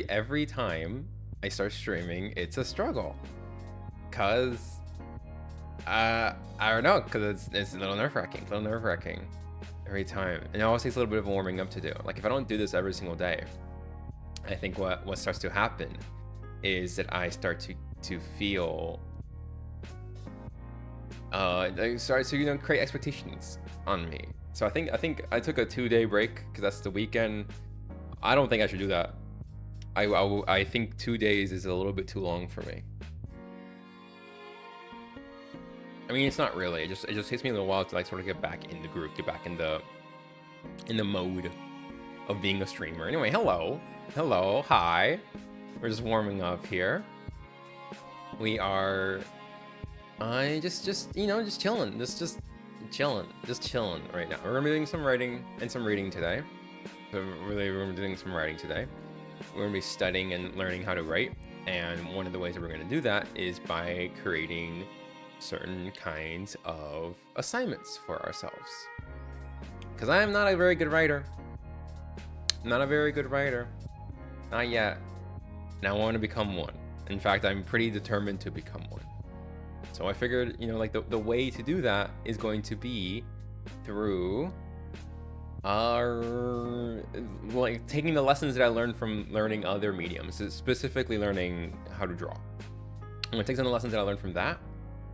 every time I start streaming, it's a struggle. Cause I don't know, cause it's a little nerve-wracking every time. And it always takes a little bit of warming up to do. Like if I don't do this every single day, I think what starts to happen is that I start to feel I start to create expectations on me. So I think I took a 2-day break because that's the weekend. I don't think I should do that. I think 2 days is a little bit too long for me. I mean, it's not really. It just takes me a little while to like sort of get back in the groove, get back in the mode of being a streamer. Anyway, hello, hi. We're just warming up here. We are. I just chilling. Just chilling right now. We're gonna be doing some writing and some reading today. So really, we're doing some writing today. We're gonna be studying and learning how to write. And one of the ways that we're gonna do that is by creating certain kinds of assignments for ourselves. Because I am not a very good writer. Not yet. And I want to become one. In fact, I'm pretty determined to become one. So I figured, like the way to do that is going to be through like taking the lessons that I learned from learning other mediums, specifically learning how to draw. I'm gonna take some of the lessons that I learned from that,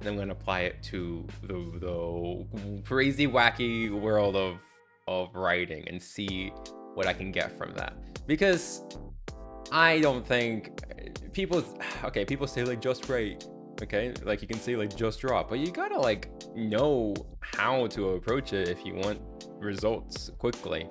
and I'm gonna apply it to the crazy, wacky world of writing and see what I can get from that. Because I don't think people say like just write. Okay, like you can say like just draw, but you gotta like know how to approach it if you want results quickly.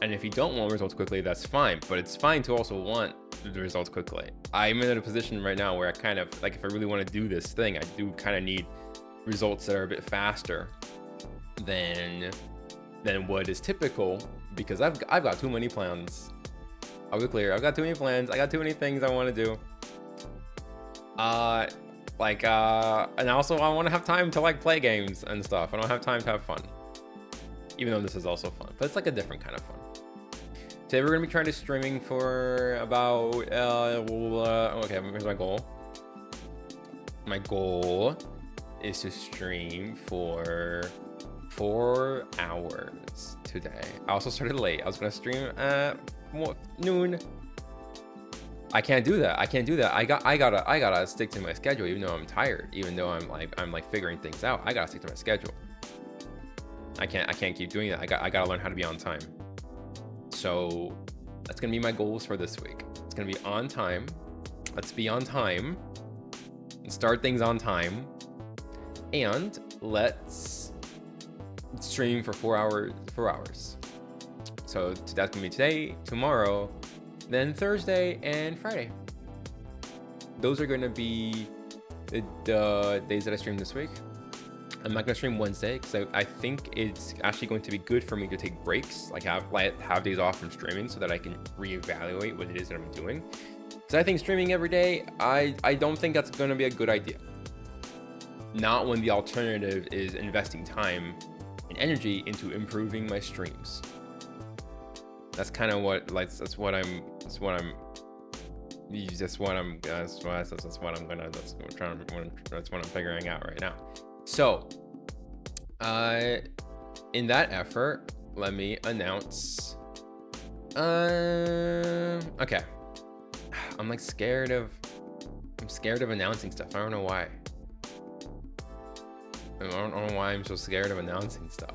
And if you don't want results quickly, that's fine, but it's fine to also want the results quickly. I'm in a position right now where I kind of like, if I really want to do this thing, I do kind of need results that are a bit faster than what is typical, because I've got too many plans. I'll be clear, I've got too many plans, I got too many things I want to do. And also I want to have time to like play games and stuff. I don't have time to have fun, even though this is also fun, but it's like a different kind of fun. Today we're gonna be trying to streaming for about okay, here's my goal. My goal is to stream for 4 hours today. I also started late. I was gonna stream at noon. I can't do that. I gotta stick to my schedule, even though I'm tired, even though I'm like figuring things out. I gotta stick to my schedule. I can't keep doing that. I gotta learn how to be on time. So that's gonna be my goals for this week. It's gonna be on time. Let's be on time. Start things on time. And let's stream for 4 hours. So that's gonna be today, tomorrow, then Thursday and Friday. Those are gonna be the days that I stream this week. I'm not gonna stream Wednesday because I think it's actually going to be good for me to take breaks, like have days off from streaming, so that I can reevaluate what it is that I'm doing. Because I think streaming every day, I don't think that's gonna be a good idea. Not when the alternative is investing time and energy into improving my streams. That's kind of what that's what I'm figuring out right now. So, in that effort, let me announce. Okay. I'm scared of announcing stuff. I don't know why. I don't know why I'm so scared of announcing stuff.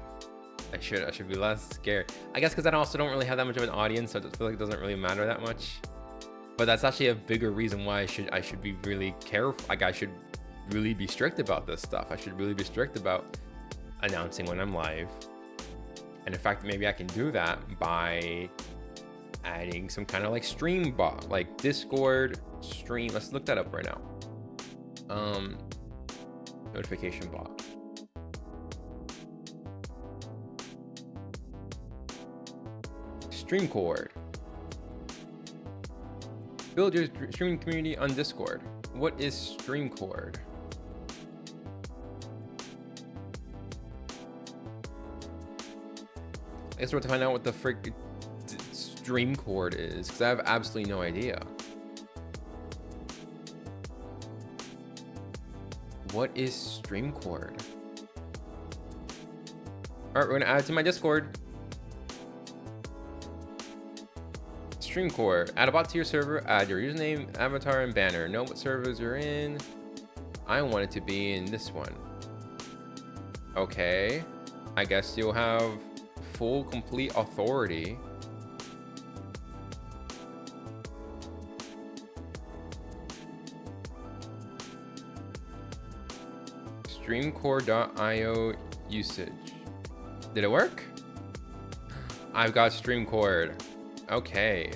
I should be less scared. I guess because I also don't really have that much of an audience, so I just feel like it doesn't really matter that much. But that's actually a bigger reason why I should be really careful. Like I should really be strict about this stuff. I should really be strict about announcing when I'm live. And in fact, maybe I can do that by adding some kind of like stream bot, like Discord stream. Let's look that up right now. Notification bot. Streamcord. Build your streaming community on Discord. What is Streamcord? I guess we're to find out what the frick Streamcord is, because I have absolutely no idea. What is Streamcord? All right, we're gonna add it to my Discord. Streamcord, add a bot to your server, add your username, avatar, and banner. Know what servers you're in. I want it to be in this one. Okay, I guess you'll have full, complete authority. Streamcord.io usage. Did it work? I've got Streamcord. Okay.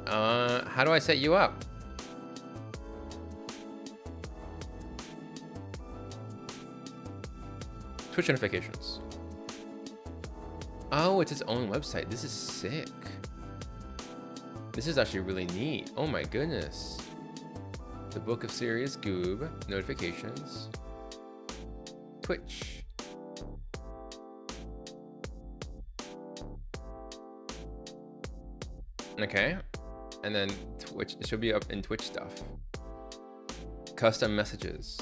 How do I set you up? Twitch notifications. Oh, it's its own website. This is sick. This is actually really neat. Oh my goodness. The Book of Serious Goob. Notifications. Twitch. Okay. And then Twitch. It should be up in Twitch stuff. Custom messages.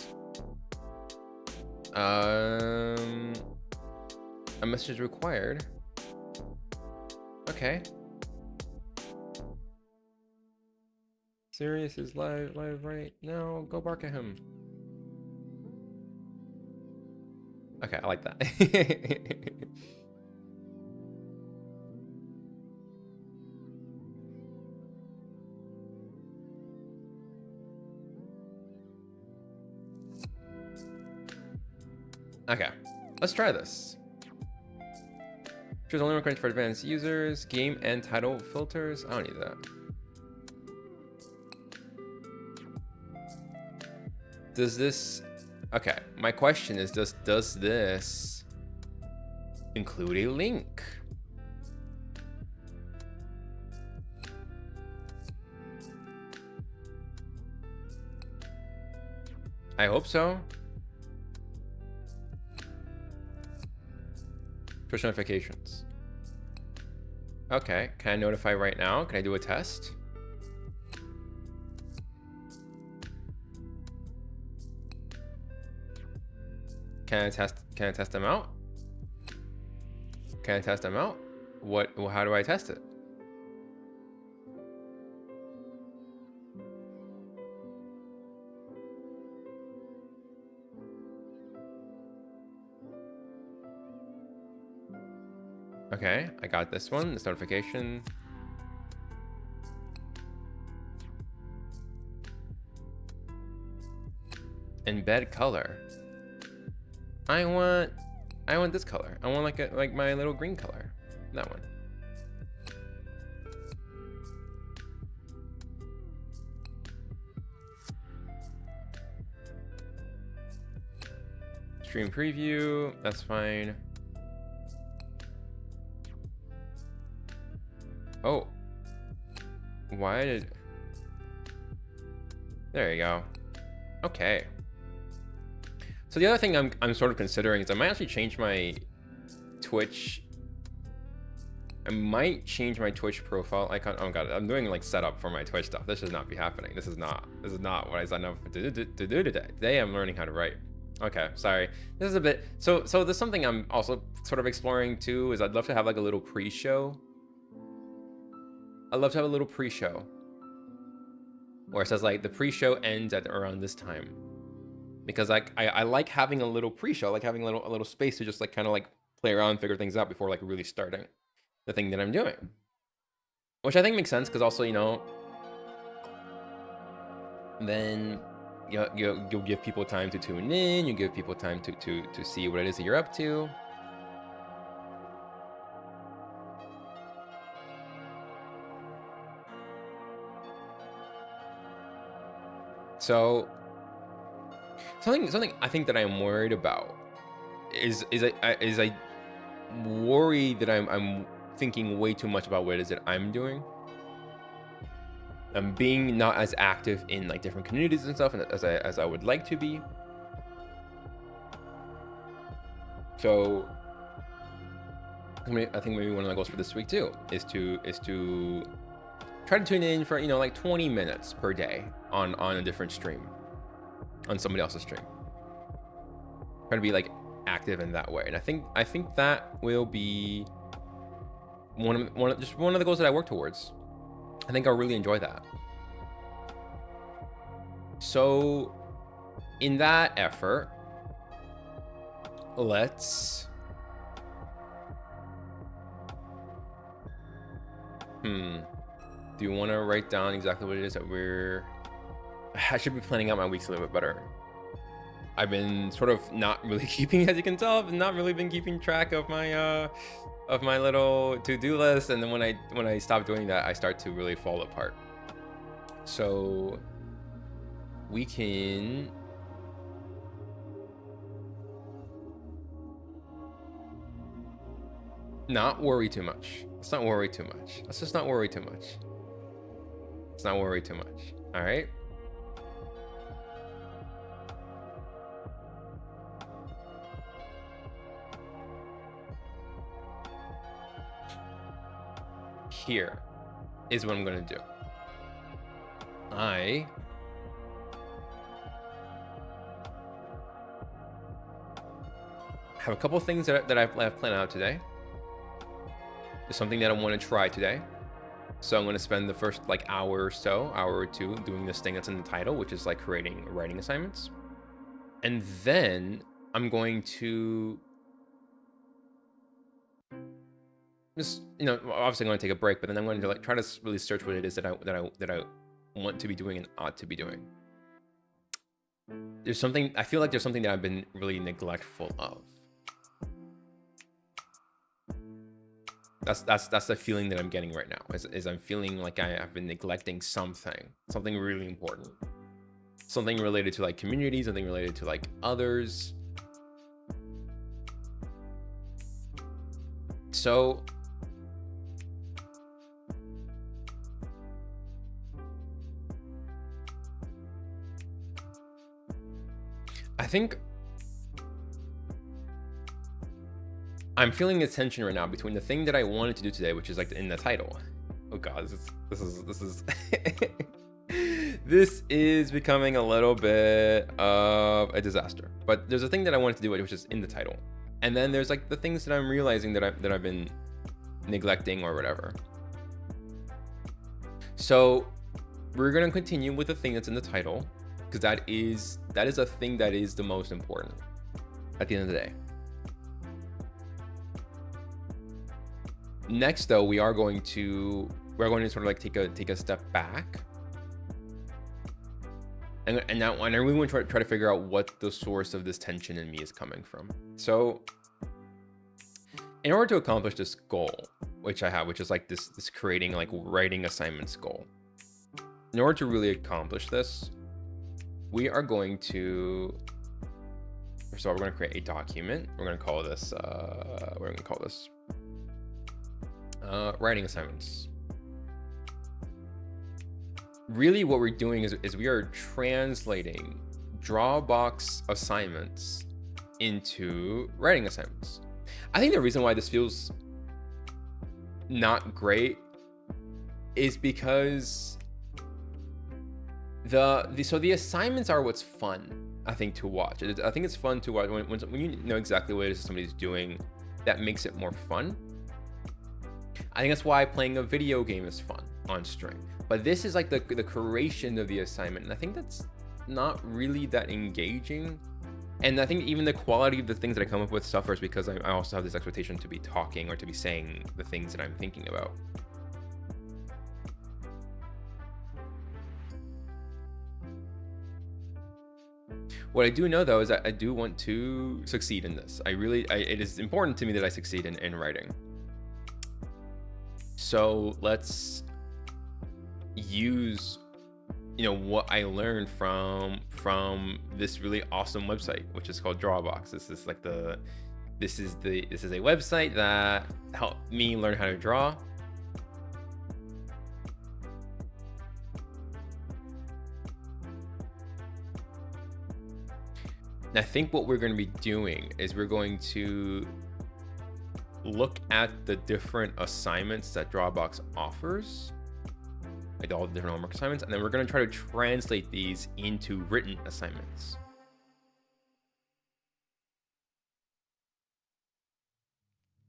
A message required. Okay. Sirius is live right now. Go bark at him. Okay, I like that. Okay, let's try this. Choose only requirements for advanced users. Game and title filters. I don't need that. Does this... Okay, my question is, does this include a link? I hope so. Push notifications. Okay, can I notify right now? Can I do a test? Can I test them out? Can I test them out? How do I test it? Okay, I got this one, this notification. Embed color. I want this color. I want like my little green color. That one. Stream preview, that's fine. Oh, why did... There you go. Okay. So the other thing I'm sort of considering is I might actually change my Twitch. I might change my Twitch profile icon. Oh god, I'm doing like setup for my Twitch stuff. This should not be happening. This is not what I signed up to do today. Today I'm learning how to write. Okay, sorry. This is a bit... So there's something I'm also sort of exploring too, is I'd love to have like a little pre-show. I'd love to have a little pre-show where it says like the pre-show ends at around this time, because like I like having a little pre-show, like having a little space to just like kind of like play around and figure things out before like really starting the thing that I'm doing, which I think makes sense because also, you know, then you'll give people time to tune in, you give people time to see what it is that you're up to. So something I think that I'm worried about is I worry that I'm thinking way too much about what it is that I'm doing. I'm being not as active in like different communities and stuff as I would like to be. So I think maybe one of the goals for this week too is to try to tune in for, you know, like 20 minutes per day on a different stream, on somebody else's stream. Try to be like active in that way, and I think that will be one of the goals that I work towards. I think I'll really enjoy that. So in that effort, let's do you want to write down exactly what it is that I should be planning out my weeks a little bit better. I've been sort of not really keeping, as you can tell, I've not really been keeping track of my little to-do list, and then when I stop doing that, I start to really fall apart. So we can not worry too much. Let's not worry too much. Let's just not worry too much. Let's not worry too much. All right. Here is what I'm going to do. I have a couple things that I've planned out today. There's something that I want to try today. So I'm going to spend the first like hour or two doing this thing that's in the title, which is like creating writing assignments. And then I'm going to just, you know, obviously I'm going to take a break, but then I'm going to like try to really search what it is that I want to be doing and ought to be doing. I feel like there's something that I've been really neglectful of. That's the feeling that I'm getting right now, is I'm feeling like I've been neglecting something really important, something related to like community, something related to like others. So I think I'm feeling a tension right now between the thing that I wanted to do today, which is like in the title. Oh God, this is this is becoming a little bit of a disaster. But there's a thing that I wanted to do, which is in the title, and then there's like the things that I'm realizing that I've been neglecting or whatever. So we're gonna continue with the thing that's in the title, because that is a thing that is the most important at the end of the day. Next, though, we're going to sort of like take a step back, and now I really want to try to figure out what the source of this tension in me is coming from. So, in order to accomplish this goal, which I have, which is like this creating like writing assignments goal, in order to really accomplish this, we are going to, first of all, we're going to create a document. We're going to call this writing assignments. Really what we're doing is we are translating Drawbox assignments into writing assignments. I think the reason why this feels not great is because the assignments are what's fun, I think, to watch. I think it's fun to watch when you know exactly what it is somebody's doing. That makes it more fun. I think that's why playing a video game is fun on stream. But this is like the creation of the assignment, and I think that's not really that engaging. And I think even the quality of the things that I come up with suffers because I also have this expectation to be talking or to be saying the things that I'm thinking about. What I do know, though, is that I do want to succeed in this. It is important to me that I succeed in writing. So let's use, you know, what I learned from this really awesome website, which is called Drawbox. This is a website that helped me learn how to draw. And I think what we're going to be doing is we're going to look at the different assignments that Drawbox offers, like all the different homework assignments, and then we're going to try to translate these into written assignments.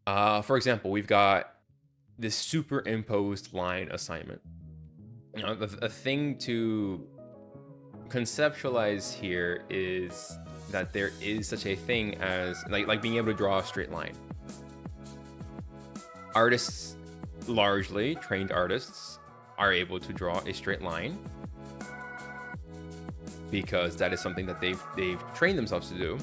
For example, we've got this superimposed line assignment. You know, the thing to conceptualize here is that there is such a thing as like being able to draw a straight line. Artists, largely trained artists, are able to draw a straight line because that is something that they've trained themselves to do.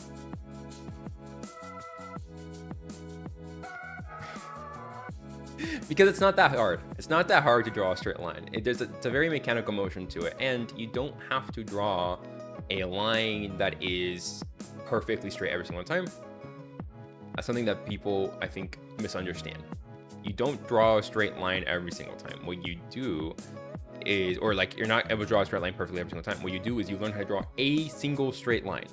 Because it's not that hard. It's not that hard to draw a straight line. It's a very mechanical motion to it, and you don't have to draw a line that is perfectly straight every single time. That's something that people, I think, misunderstand. You don't draw a straight line every single time. What you do is, or like you're not able to draw a straight line perfectly every single time. What you do is you learn how to draw a single straight line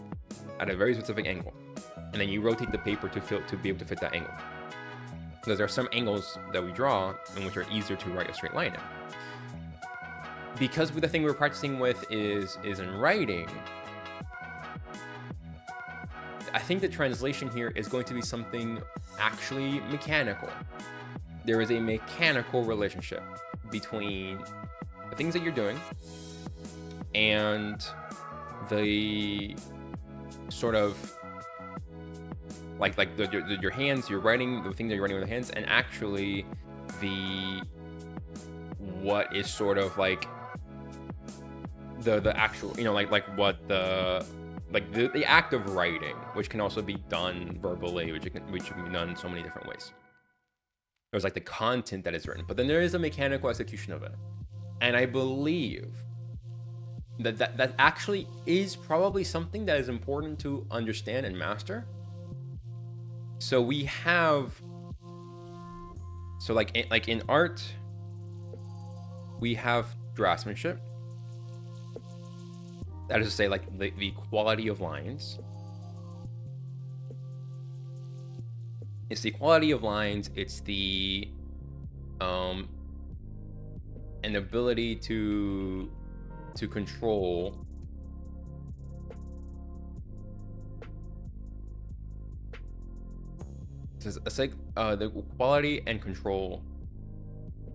at a very specific angle, and then you rotate the paper to be able to fit that angle. Because there are some angles that we draw in which are easier to write a straight line in. Because the thing we're practicing with is in writing, I think the translation here is going to be something actually mechanical. There is a mechanical relationship between the things that you're doing and the sort of like your hands, you're writing the thing that you're writing with the hands, and actually what is sort of like the actual, you know, like what the act of writing, which can also be done verbally, which can be done in so many different ways. There's like the content that is written, but then there is a mechanical execution of it, and I believe that actually is probably something that is important to understand and master. So we have, like in art, we have draftsmanship. That is to say, like the quality of lines. It's the quality of lines. It's the an ability to control it's like the quality and control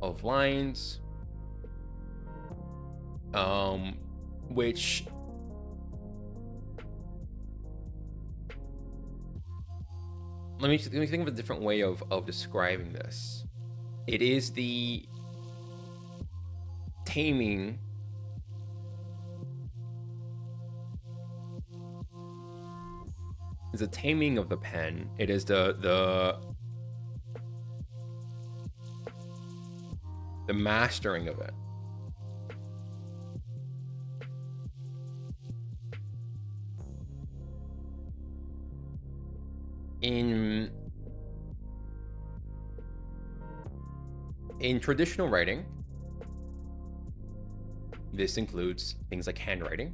of lines, which let me think of a different way of describing this. It is the taming of the pen. It is the mastering of it. In traditional writing, this includes things like handwriting.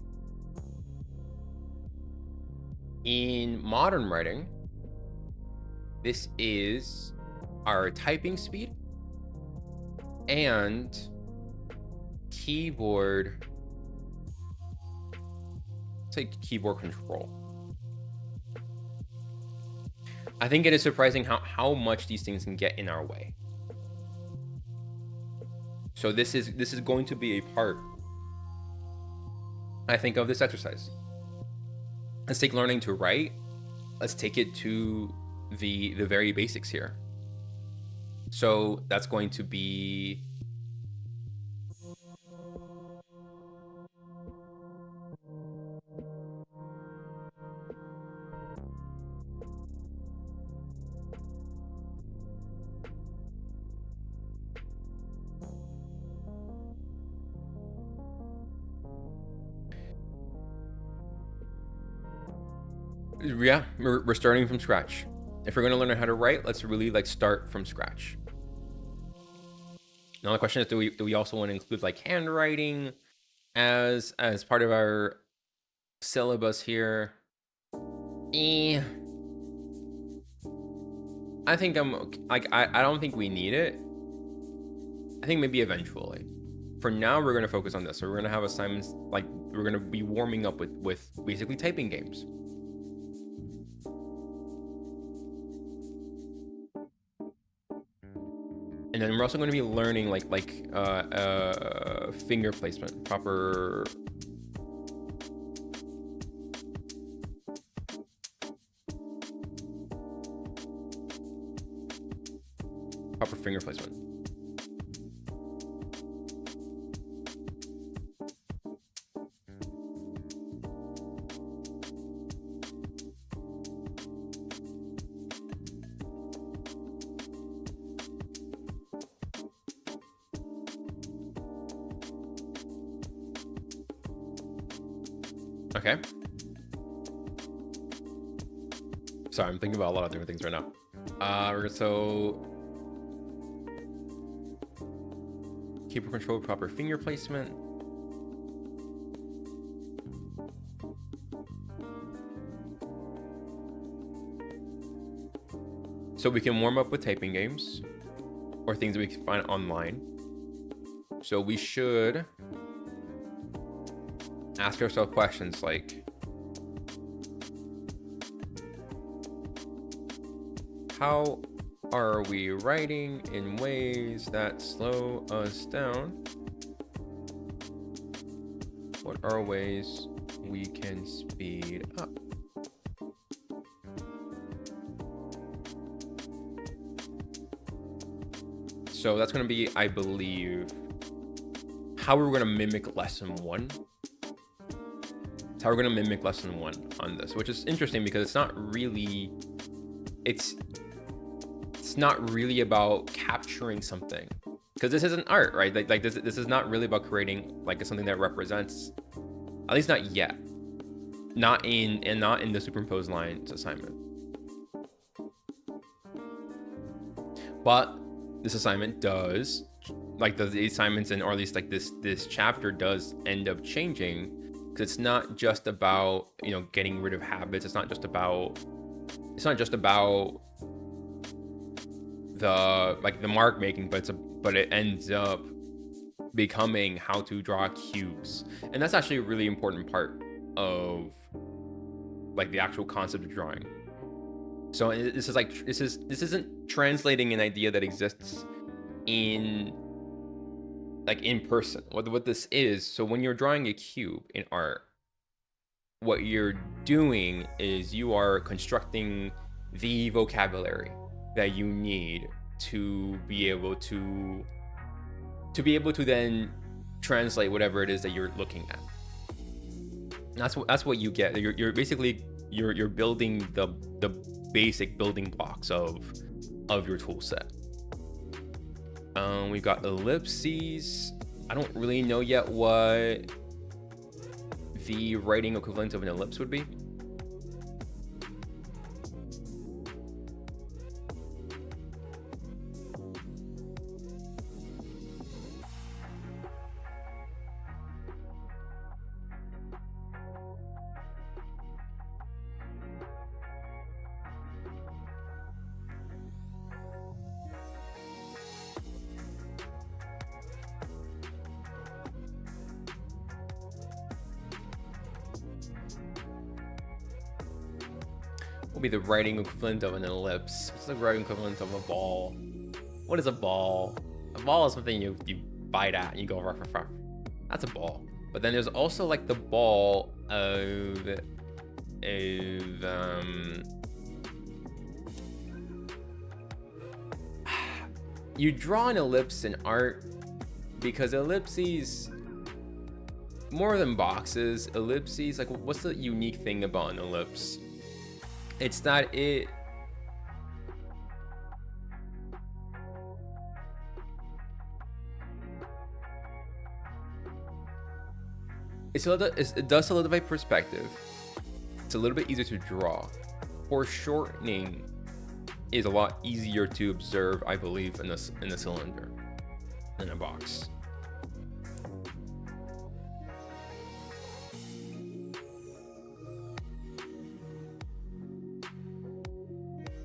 In modern writing, this is our typing speed and keyboard control. I think it is surprising how much these things can get in our way. So this is going to be a part, I think, of this exercise. Let's take learning to write. Let's take it to the very basics here. So that's going to be yeah, we're starting from scratch. If we're going to learn how to write, let's really start from scratch. Now the question is, do we also want to include like handwriting as part of our syllabus here? I think like, I don't think we need it. I think maybe eventually. For now, we're going to focus on this. So we're going to have assignments, like we're going to be warming up with basically typing games. And then we're also going to be learning like finger placement, proper finger placement. Okay. Sorry, I'm thinking about a lot of different things right now. So keyboard control, proper finger placement. So we can warm up with typing games or things that we can find online. So we should ask ourselves questions like, how are we writing in ways that slow us down? What are ways we can speed up? So that's going to be, I believe, how we're going to mimic lesson 1. It's how we're going to mimic lesson 1 on this, which is interesting because it's not really, it's not really about capturing something, because this isn't art, right? Like this is not really about creating like something that represents, at least not yet, not in the superimposed lines assignment. But this assignment does, like the assignments and or at least like this chapter does end up changing, because it's not just about, you know, getting rid of habits. It's not just about the mark making, but it ends up becoming how to draw cubes. And that's actually a really important part of like the actual concept of drawing. So this isn't translating an idea that exists in person. What this is, so when you're drawing a cube in art, what you're doing is you are constructing the vocabulary that you need to be able to then translate whatever it is that you're looking at. That's what you get. You're basically you're building the basic building blocks of your tool set. We've got ellipses. I don't really know yet what the writing equivalent of an ellipse would be. Be the writing equivalent of an ellipse. What's the writing equivalent of a ball? What is a ball? A ball is something you bite at and you go ruff ruff ruff. That's a ball. But then there's also like the ball of you draw an ellipse in art because ellipses, more than boxes, ellipses, like what's the unique thing about an ellipse? It's that it does solidify perspective. It's a little bit easier to draw. Foreshortening is a lot easier to observe, I believe, in a cylinder than a box.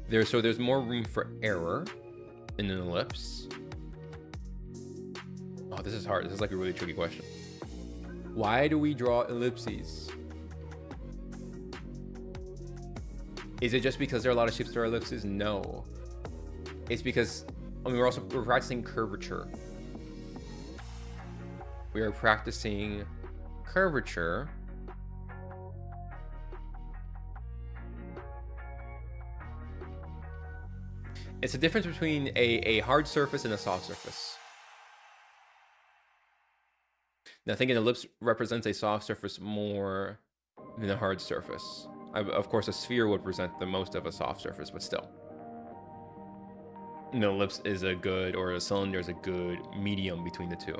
There's more room for error in an ellipse. Oh, this is hard. This is like a really tricky question. Why do we draw ellipses? Is it just because there are a lot of shapes that are ellipses? No. It's because, I mean, we're practicing curvature. We are practicing curvature. It's a difference between a hard surface and a soft surface. Now, I think an ellipse represents a soft surface more than a hard surface. Of course, a sphere would present the most of a soft surface, but still. An ellipse is a good, or a cylinder is a good medium between the two.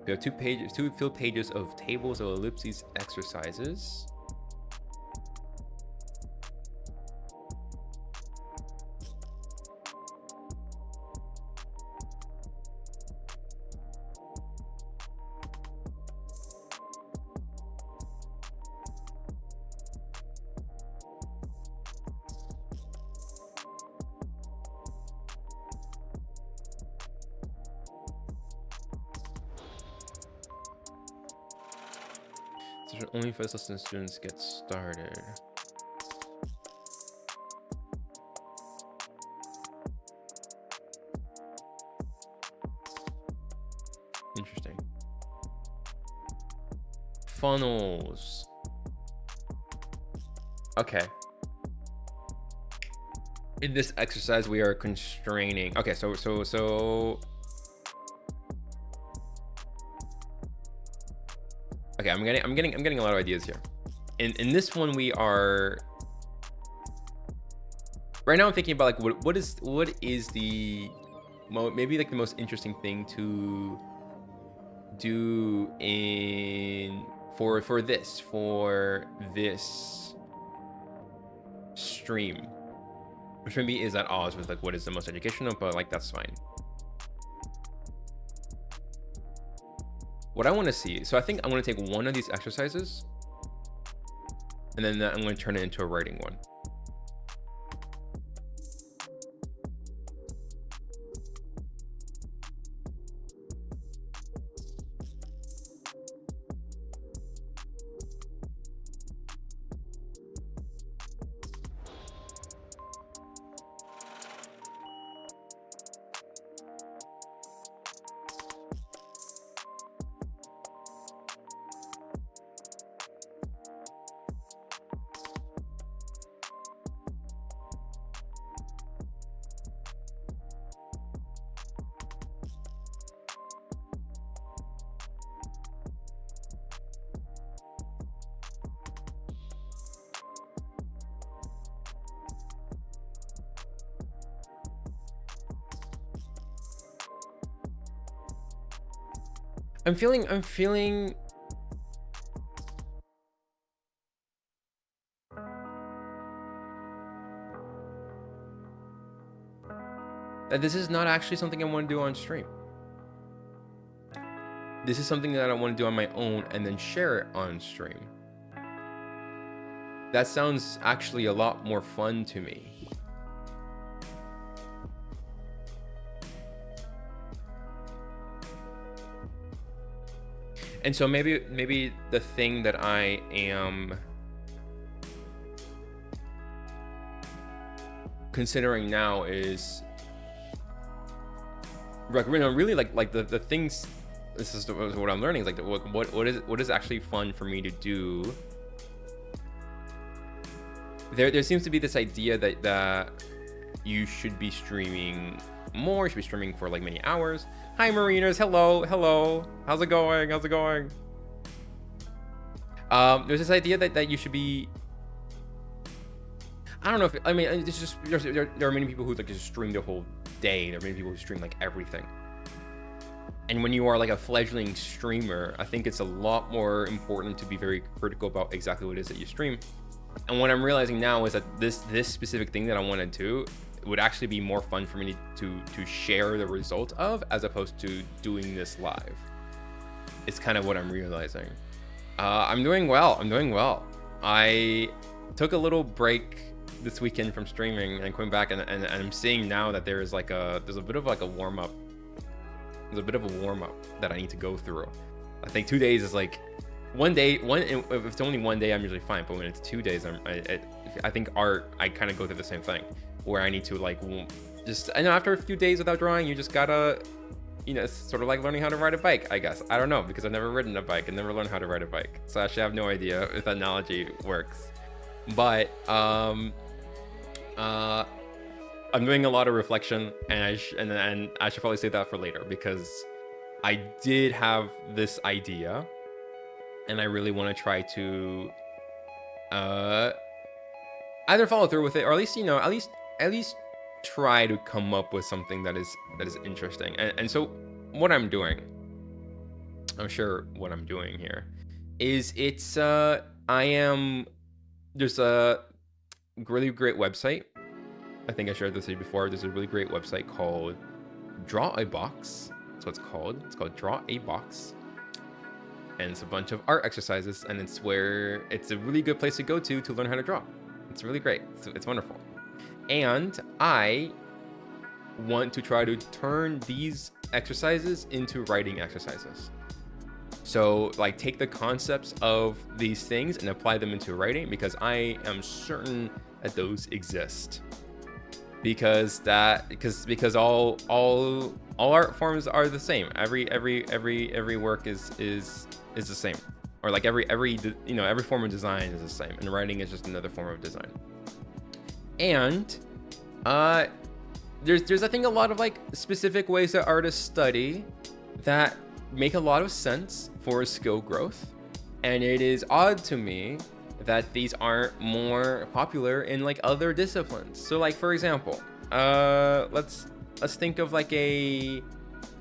We have two filled pages of tables of ellipses exercises. Only first lesson students get started. Interesting. Funnels. Okay. In this exercise, we are constraining. Okay, so okay, I'm getting a lot of ideas here. In this one, we are right now. I'm thinking about like what is the maybe like the most interesting thing to do for this stream, which maybe is at odds with like what is the most educational, but like that's fine. What I want to see, so I think I'm going to take one of these exercises and then I'm going to turn it into a writing one. I'm feeling that this is not actually something I want to do on stream. This is something that I want to do on my own and then share it on stream. That sounds actually a lot more fun to me. And so maybe the thing that I am considering now is really like the things. This is what I'm learning. Is like what is actually fun for me to do. There seems to be this idea that you should be streaming more. You should be streaming for like many hours. Hi, Marinas. Hello. How's it going? There's this idea that you should be. I don't know if I mean it's just there are many people who like just stream the whole day. There are many people who stream like everything. And when you are like a fledgling streamer, I think it's a lot more important to be very critical about exactly what it is that you stream. And what I'm realizing now is that this specific thing that I want to do would actually be more fun for me to share the result of, as opposed to doing this live. It's kind of what I'm realizing. I'm doing well. I took a little break this weekend from streaming and coming back, and I'm seeing now that there's a bit of like a warm up. There's a bit of a warm up that I need to go through. I think 2 days is like if it's only 1 day, I'm usually fine. But when it's 2 days, I think art, I kind of go through the same thing where I need to like just, I know after a few days without drawing, you just gotta, it's sort of like learning how to ride a bike, I guess. I don't know, because I've never ridden a bike and never learned how to ride a bike. So I actually have no idea if that analogy works. But I'm doing a lot of reflection, and I should probably save that for later, because I did have this idea and I really want to try to either follow through with it, or at least try to come up with something that is interesting. And so what I'm doing, I'm sure what I'm doing here is there's a really great website. I think I shared this with you before. There's a really great website called Draw a Box. That's what it's called. It's called Draw a Box. And it's a bunch of art exercises, and it's a really good place to go to learn how to draw. It's really great. It's wonderful. And I want to try to turn these exercises into writing exercises. So like take the concepts of these things and apply them into writing, because I am certain that those exist. Because all art forms are the same. Every work is the same, or like every form of design is the same, and writing is just another form of design. And there's I think a lot of like specific ways that artists study that make a lot of sense for skill growth, and it is odd to me that these aren't more popular in like other disciplines. So like, for example, let's think of like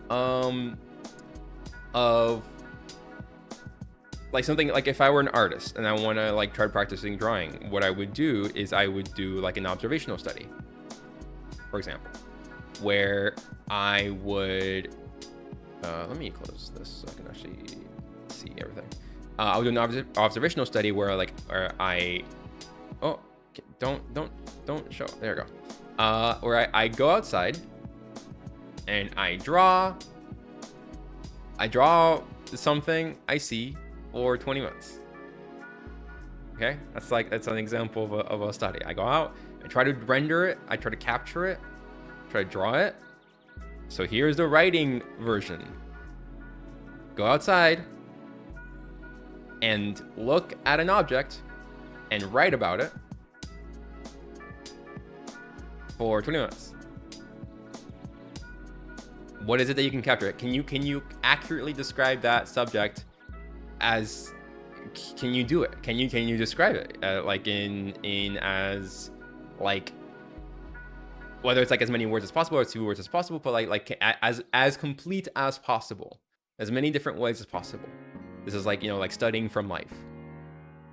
of like something like, if I were an artist and I want to like try practicing drawing, what I would do is I would do like an observational study, for example, where I would let me close this so I can actually see everything. I would do an observational study where I don't show, there you go, where I go outside and I draw something I see for 20 minutes. Okay, that's an example of a study. I go out, I try to render it, I try to capture it, try to draw it. So here's the writing version. Go outside and look at an object and write about it for 20 minutes. What is it that you can capture? Can you accurately describe that subject? Can you do it? Can you describe it like in as like, whether it's like as many words as possible or 2 words as possible, but like as complete as possible, as many different ways as possible. This is like, like studying from life.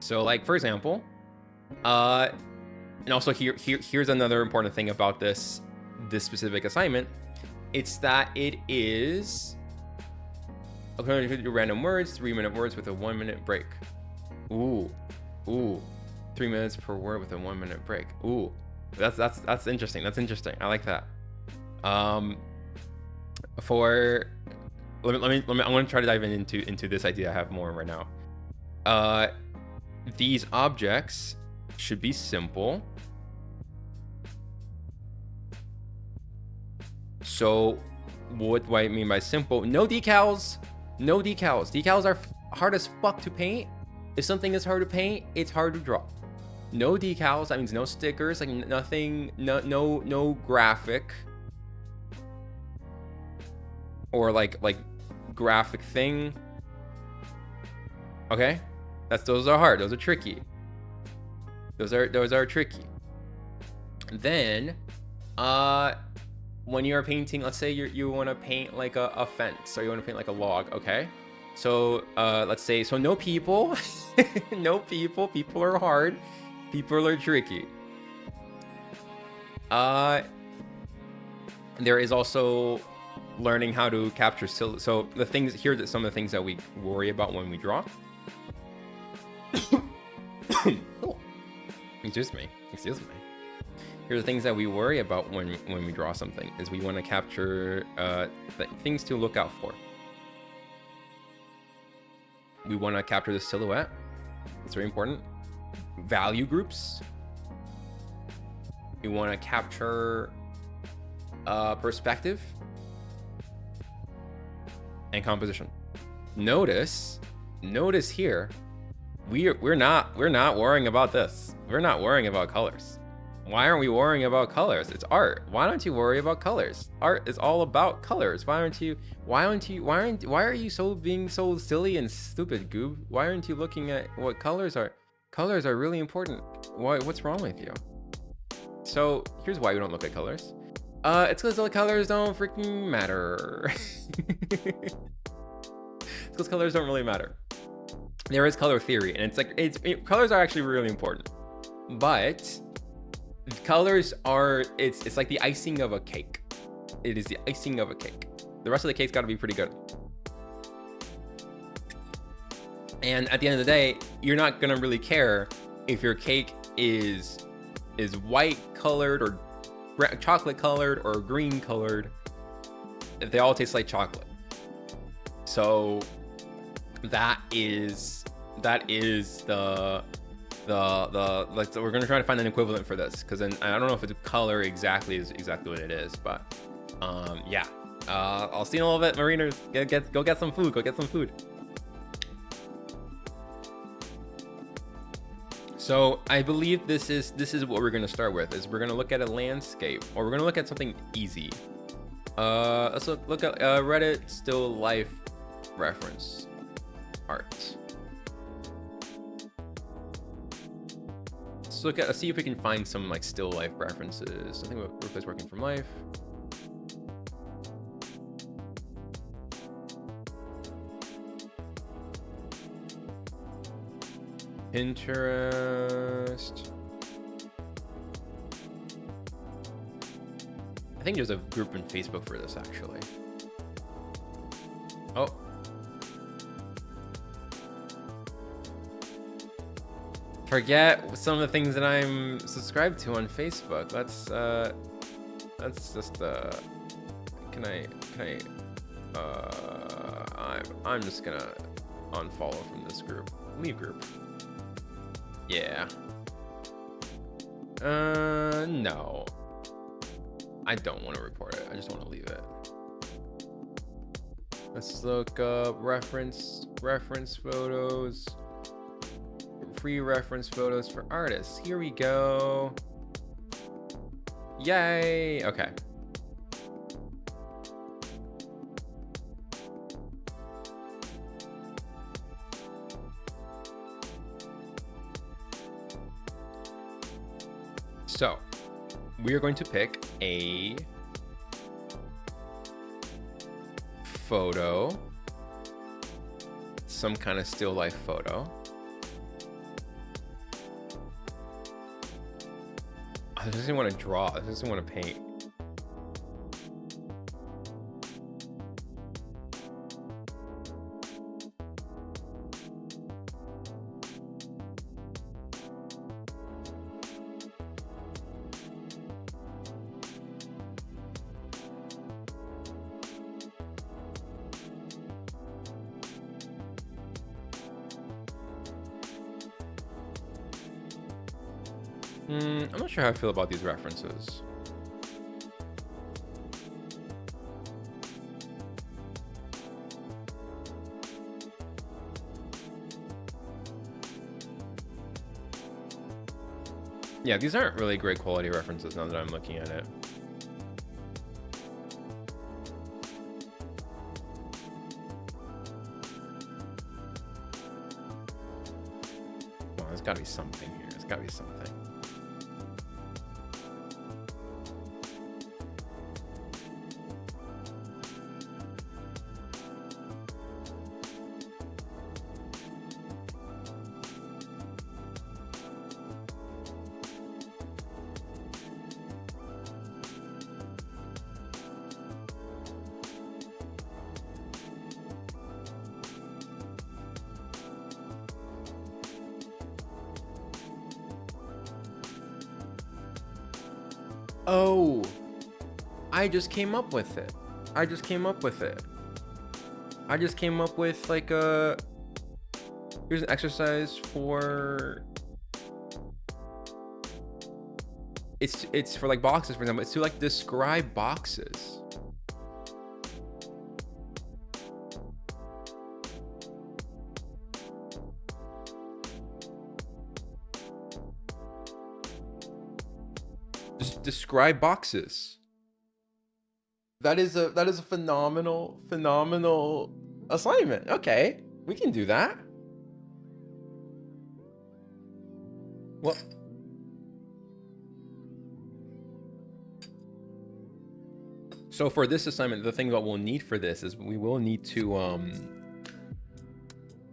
So like, for example, and also here's another important thing about this specific assignment. It's that it is okay to do random words, 3-minute words with a 1-minute break. Ooh, 3 minutes per word with a 1-minute break. Ooh, that's interesting. That's interesting. I like that. Let me. I want to try to dive into this idea I have more right now. These objects should be simple. So what do I mean by simple? No decals. Decals are hard as fuck to paint. If something is hard to paint, it's hard to draw. No decals, that means no stickers, like nothing, no graphic or like graphic thing. Okay, those are hard. Those are tricky. Those are tricky. Then, when you're painting, let's say you want to paint like a fence, or you want to paint like a log. Okay, so let's say, so no people, no people. People are hard. People are tricky. There is also learning how to capture so the things here, that some of the things that we worry about when we draw. Excuse me. Here are the things that we worry about when we draw something, is we want to capture things to look out for. We want to capture the silhouette. It's very important. Value groups. We want to capture perspective and composition. Notice here, we're not worrying about this. We're not worrying about colors. Why aren't we worrying about colors? It's art. Why don't you worry about colors? Art is all about colors. Why are you so being so silly and stupid, Goob? Why aren't you looking at what colors are? Colors are really important. What's wrong with you? So here's why we don't look at colors. It's because the colors don't freaking matter. It's because colors don't really matter. There is color theory, and colors are actually really important, but colors are it's like the icing of a cake. It is the icing of a cake. The rest of the cake's got to be pretty good. And at the end of the day, you're not gonna really care if your cake is white colored or chocolate colored or green colored, if they all taste like chocolate. So that is the like, so we're gonna try to find an equivalent for this, because then I don't know if it's color exactly is exactly what it is, but yeah. I'll see you in a little bit, Mariners. Go get some food. Go get some food. So I believe this is what we're gonna start with. Is we're gonna look at a landscape, or we're gonna look at something easy. Let's look at Reddit still life reference art. Let's see if we can find some like still life references. Something about replace working from life. Pinterest. I think there's a group in Facebook for this actually. Oh. Forget some of the things that I'm subscribed to on Facebook. Let's just I'm just gonna unfollow from this group. Leave group. Yeah. No. I don't want to report it. I just want to leave it. Let's look up reference photos. Free reference photos for artists. Here we go. Yay. Okay. So we are going to pick a photo, some kind of still life photo. I just didn't want to draw. I just didn't want to paint. I'm not sure how I feel about these references. Yeah, these aren't really great quality references now that I'm looking at it. Well, there's gotta be something here. There's gotta be something. Oh, I just came up with it. I just came up with like here's an exercise for, it's for like boxes, for example. It's to like describe boxes. Just describe boxes. That is a phenomenal assignment. Okay, we can do that. What? So for this assignment, the thing that we'll need for this is we will need to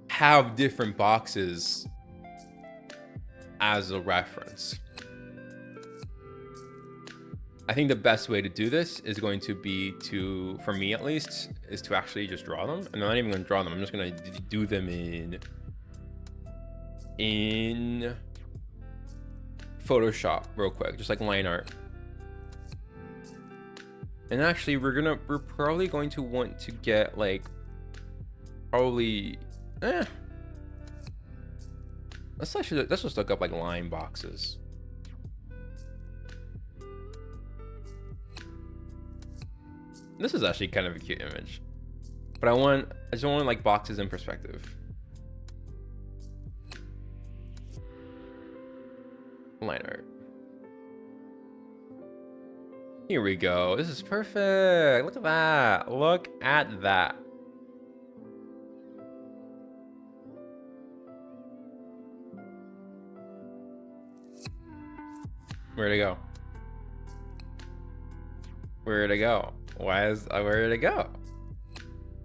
have different boxes as a reference. I think the best way to do this is going to be to, for me at least, is to actually just draw them. And I'm not even going to draw them. I'm just going to do them in Photoshop real quick, just like line art. And actually, we're probably going to want to get like let's just look up like line boxes. This is actually kind of a cute image, but I just want like boxes in perspective. Line art. Here we go. This is perfect. Look at that. Look at that. Where'd it go? Where'd it go? Where did it go?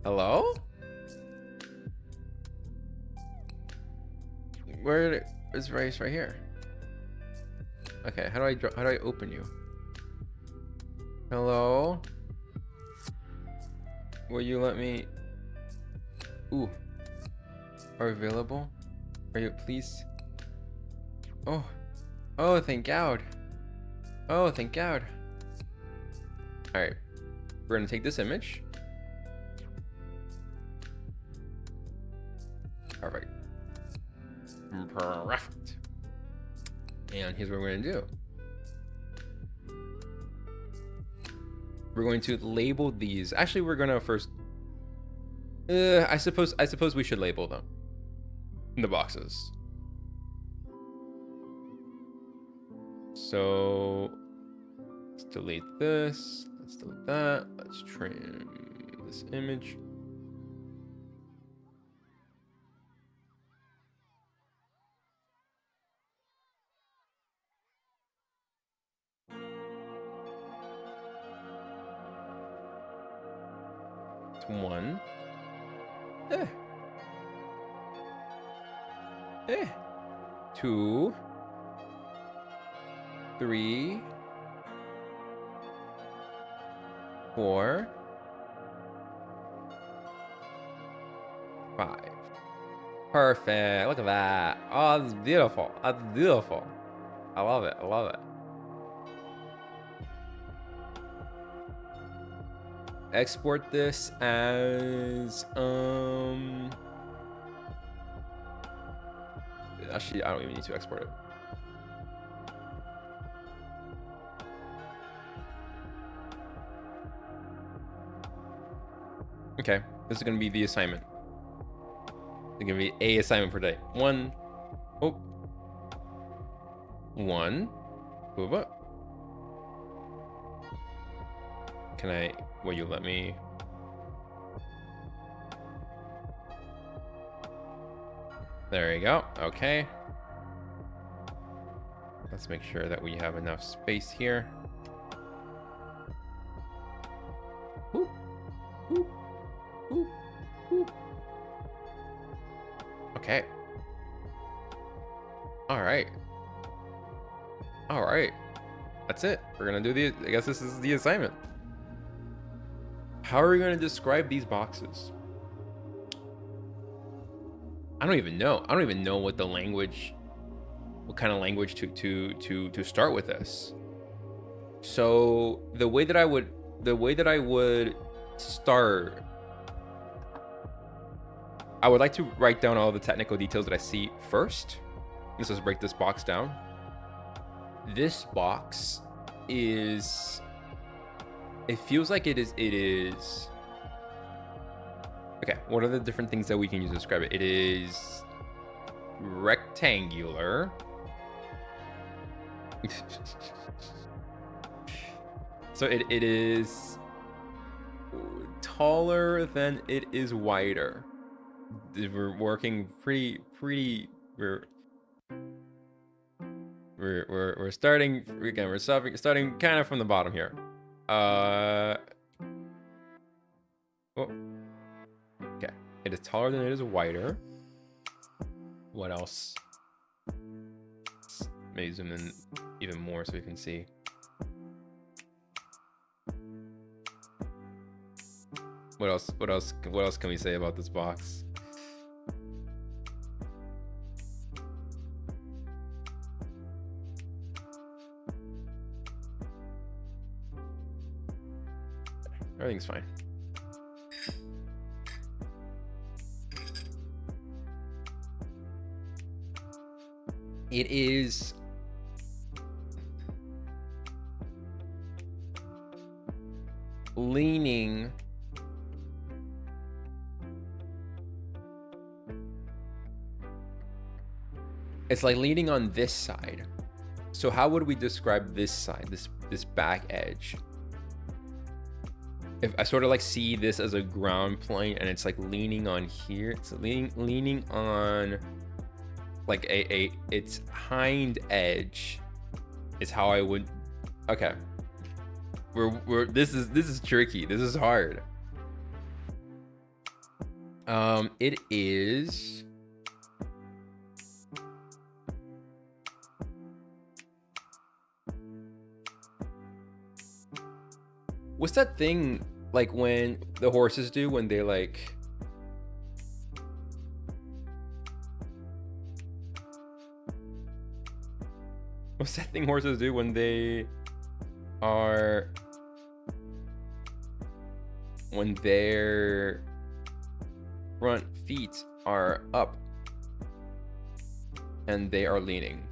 Hello? It's right here. Okay, how do I open you? Hello? Will you let me? Ooh. Are available? Are you, please? Oh. Oh, thank God. Oh, thank God. All right. We're gonna take this image. Perfect. Perfect. And here's what we're gonna do. We're going to label these. Actually, we're gonna first. I suppose we should label them in the boxes. So let's delete this. Let's delete that. Let's trim this image. It's 1. 2, 3, 4, 5. Perfect. Look at that. Oh, that's beautiful. That's beautiful. I love it. I love it. Export this as actually, I don't even need to export it. Okay, this is gonna be the assignment. It's gonna be a assignment per day. 1. Oh. 1. Move up. Will you let me? There you go. Okay. Let's make sure that we have enough space here. Whoop. Whoop. Whoop. Whoop. Okay. All right. All right. That's it. We're gonna do I guess this is the assignment. How are we going to describe these boxes? I don't even know. I don't even know what kind of language to start with this. So the way that I would start, I would like to write down all the technical details that I see first. Let's just break this box down. This box is, it feels like it is. Okay, what are the different things that we can use to describe it? It is rectangular. So it is taller than it is wider. We're working we're starting again. We're starting kind of from the bottom here. Oh, okay. It is taller than it is wider. What else? Maybe zoom in even more so we can see. What else can we say about this box? Everything's fine. It is leaning it's like leaning on this side. So how would we describe this side, this back edge? If I sort of like see this as a ground plane and it's like leaning on here, it's leaning on like its hind edge is how I would. Okay, this is tricky. This is hard. It is. What's that thing like when the horses do when they like? What's that thing horses do when they are, when their front feet are up and they are leaning?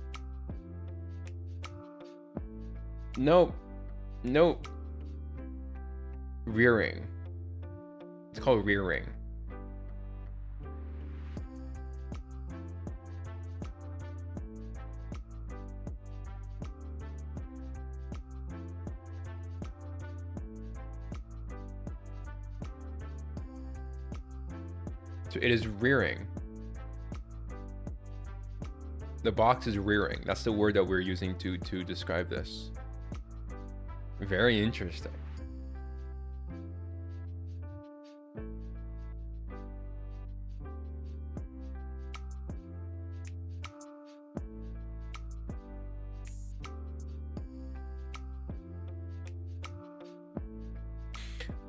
Nope. Rearing. It's called rearing. So it is rearing. The box is rearing. That's the word that we're using to describe this. Very interesting.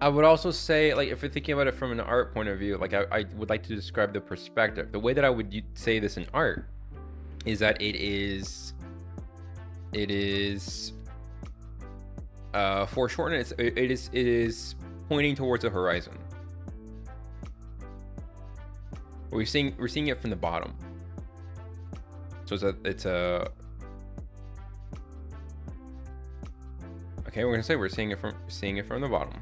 I would also say, like, if you're thinking about it from an art point of view, like I would like to describe the perspective. The way that I would say this in art is that it is foreshortened. It is pointing towards the horizon. We're seeing it from the bottom. So it's a okay. We're gonna say we're seeing it from the bottom.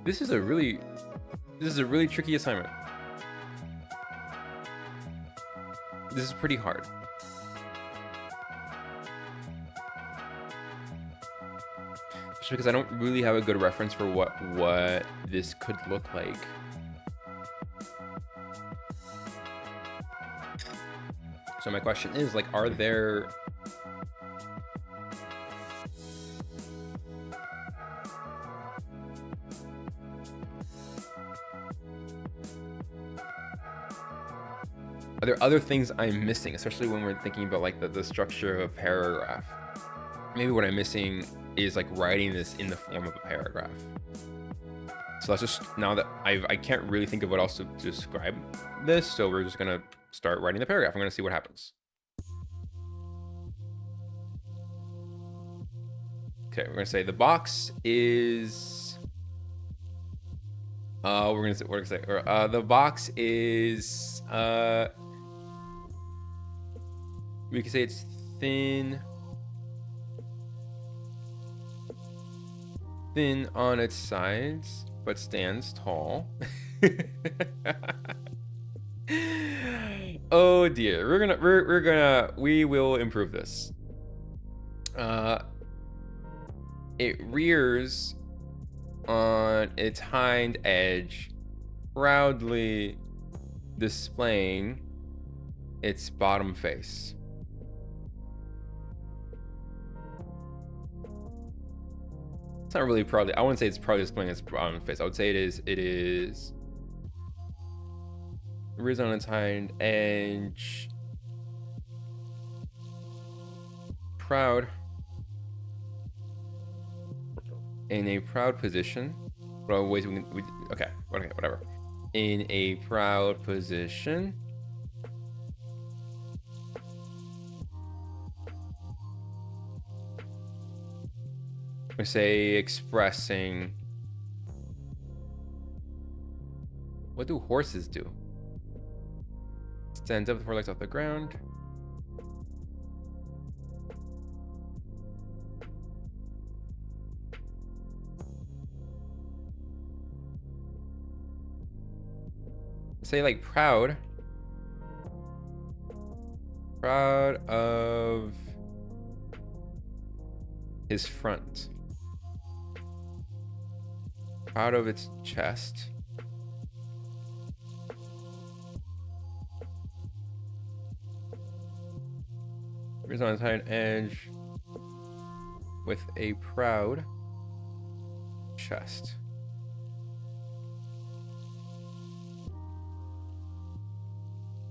This is a really tricky assignment. This is pretty hard. Just because I don't really have a good reference for what this could look like. So my question is, like, are there other things I'm missing, especially when we're thinking about like the structure of a paragraph? Maybe what I'm missing is like writing this in the form of a paragraph. So that's just, now that I can't really think of what else to describe this, so we're just gonna start writing the paragraph. I'm gonna see what happens. Okay, we're gonna say the box is the box is we can say it's thin on its sides, but stands tall. Oh dear, we will improve this. It rears on its hind edge, proudly displaying its bottom face. It's not really proudly. I wouldn't say it's proudly displaying its bottom face. I would say it is rears on its hind edge, proud, in a proud position. Well, wait, okay, whatever. In a proud position. We say expressing. What do horses do? Stands up with 4 legs off the ground. Say like proud of his front, proud of its chest, rears on its hind edge with a proud chest.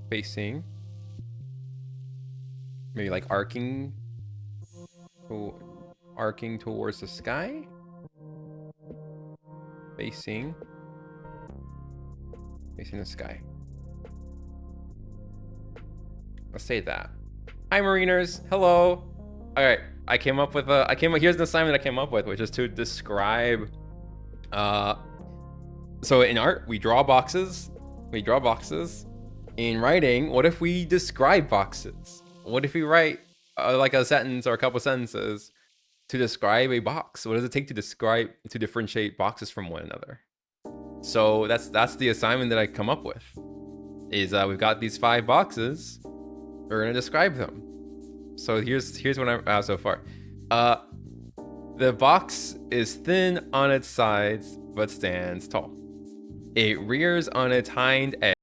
Facing, maybe like arcing towards the sky. Facing the sky. Let's say that. Hi, Mariners. Hello. All right, here's an assignment I came up with, which is to describe. So in art, we draw boxes. In writing, what if we describe boxes? What if we write like a sentence or a couple sentences to describe a box? What does it take to differentiate boxes from one another? So that's the assignment that I come up with. Is we've got these 5 boxes. We're gonna describe them. So here's what I have so far. The box is thin on its sides but stands tall. It rears on its hind edge.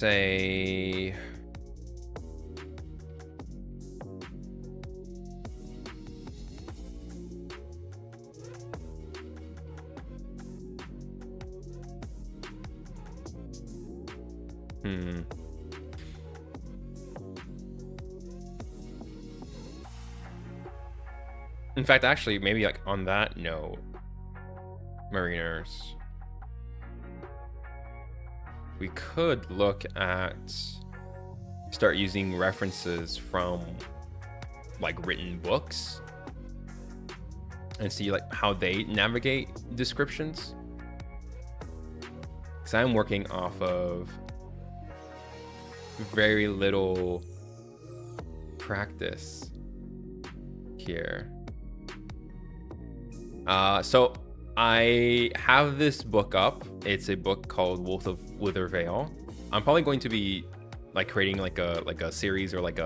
say in fact, actually, maybe like on that note, Mariners, we could look at start using references from like written books and see like how they navigate descriptions. Because I'm working off of very little practice here. So I have this book up. It's a book called Wolf of Withervale. I'm probably going to be like creating like a series or like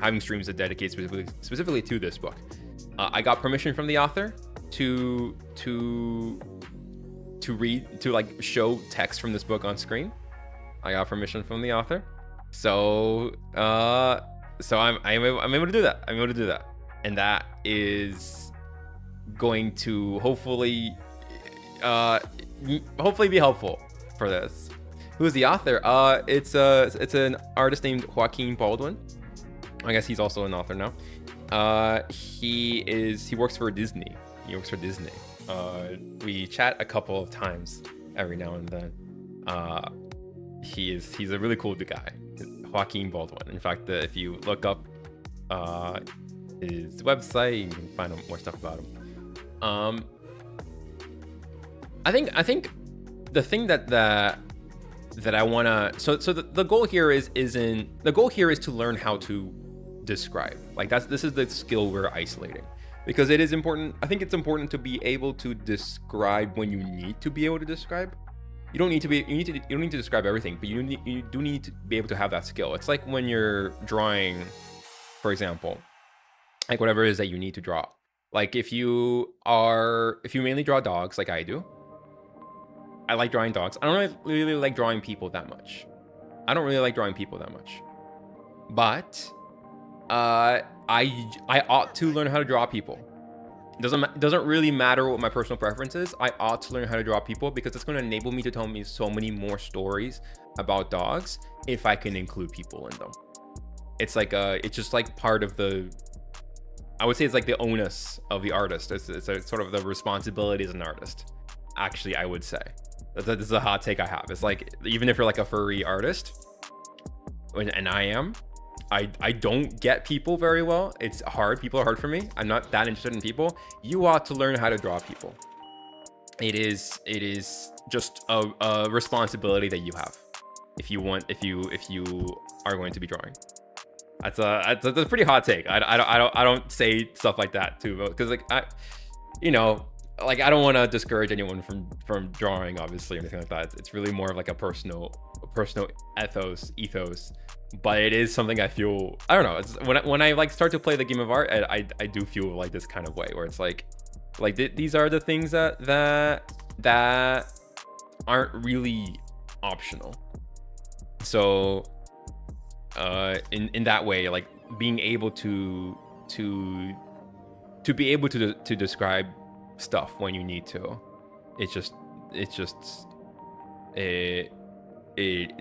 having streams that dedicate specifically to this book. I got permission from the author to read, to like show text from this book on screen. I got permission from the author, so I'm able to do that. I'm able to do that, and that is going to hopefully be helpful for this. Who's the author? It's an artist named Joaquin Baldwin. I guess he's also an author now. He works for Disney. We chat a couple of times every now and then. He's a really cool guy, Joaquin Baldwin. In fact, if you look up his website, you can find out more stuff about him. I think the thing that I wanna the goal here is to learn how to describe. Like this is the skill we're isolating, because it is important. I think it's important to be able to describe when you need to be able to describe. You don't need to describe everything, but you do need to be able to have that skill. It's like when you're drawing, for example, like whatever it is that you need to draw. Like if you mainly draw dogs like I do, I like drawing dogs. I don't really like drawing people that much. But I ought to learn how to draw people. It doesn't really matter what my personal preference is. I ought to learn how to draw people, because it's going to enable me to tell me so many more stories about dogs if I can include people in them. It's like it's just like part of the, I would say it's like the onus of the artist. It's a sort of the responsibility as an artist. Actually, I would say this is a hot take I have. It's like, even if you're like a furry artist, and I don't get people very well. It's hard. People are hard for me. I'm not that interested in people. You ought to learn how to draw people. It is just a responsibility that you have if you are going to be drawing. That's a pretty hot take. I don't say stuff like that too, because like I don't want to discourage anyone from drawing, obviously, or anything like that. It's really more of like a personal ethos. But it is something I feel, I don't know, it's when I like start to play the game of art, I do feel like this kind of way, where it's like these are the things that aren't really optional. So in that way, like being able to be able to describe stuff when you need to,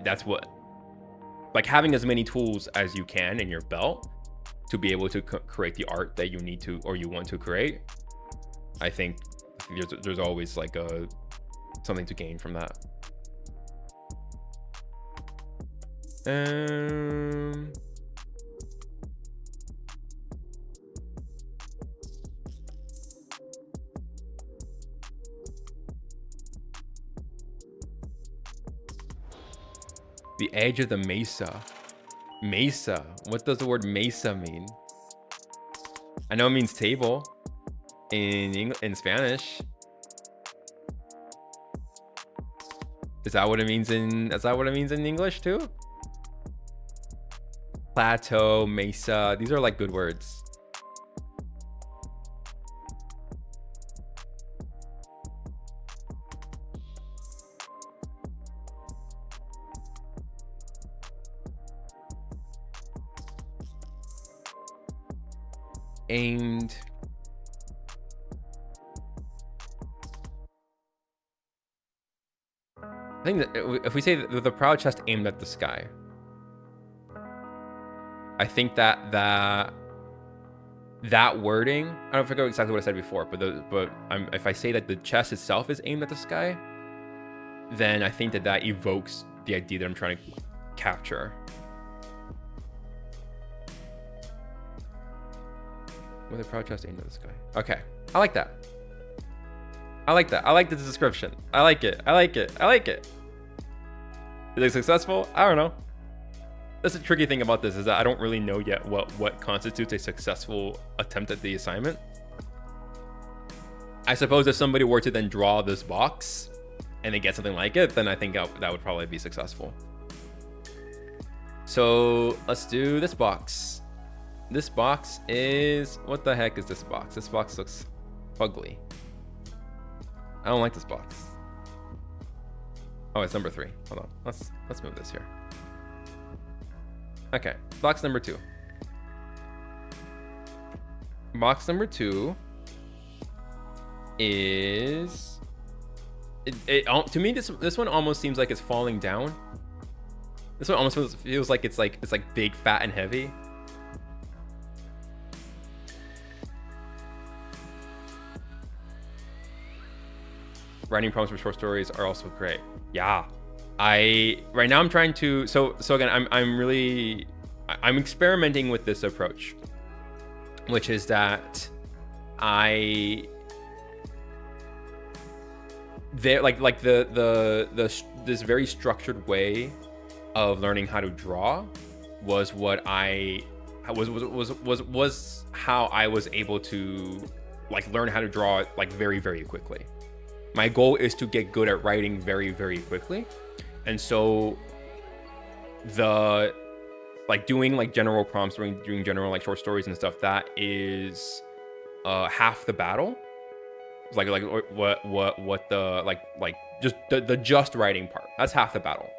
that's what, like having as many tools as you can in your belt to be able to create the art that you need to or you want to create. I think there's always like something to gain from that. The edge of the mesa. Mesa. What does the word mesa mean? I know it means table in Spanish. Is that what it means in English too? Plateau, mesa. These are like good words. aimed. I think that if we say that the proud chest aimed at the sky, I think that wording, I don't forget exactly what I said before, but if I say that the chest itself is aimed at the sky, then I think that evokes the idea that I'm trying to capture. With a proud chest aimed at the sky. Okay, I like that. I like that. I like the description. I like it. I like it. I like it. Is it successful? I don't know. That's the tricky thing about this, is that I don't really know yet what constitutes a successful attempt at the assignment. I suppose if somebody were to then draw this box and they get something like it, then I think that would probably be successful. So let's do this box. This box is, what the heck is this box? This box looks ugly. I don't like this box. Oh, it's number 3. Hold on. Let's move this here. Okay, box number 2. Box number 2 is to me this one almost seems like it's falling down. This one almost feels like it's like big, fat, and heavy. Writing prompts for short stories are also great. Yeah, right now I'm trying to so again I'm experimenting with this approach, which is that this very structured way of learning how to draw was what was how I was able to like learn how to draw like very, very quickly. My goal is to get good at writing very, very quickly. And so doing like general prompts, doing general like short stories and stuff, that is half the battle. Like what the just the just writing part. That's half the battle.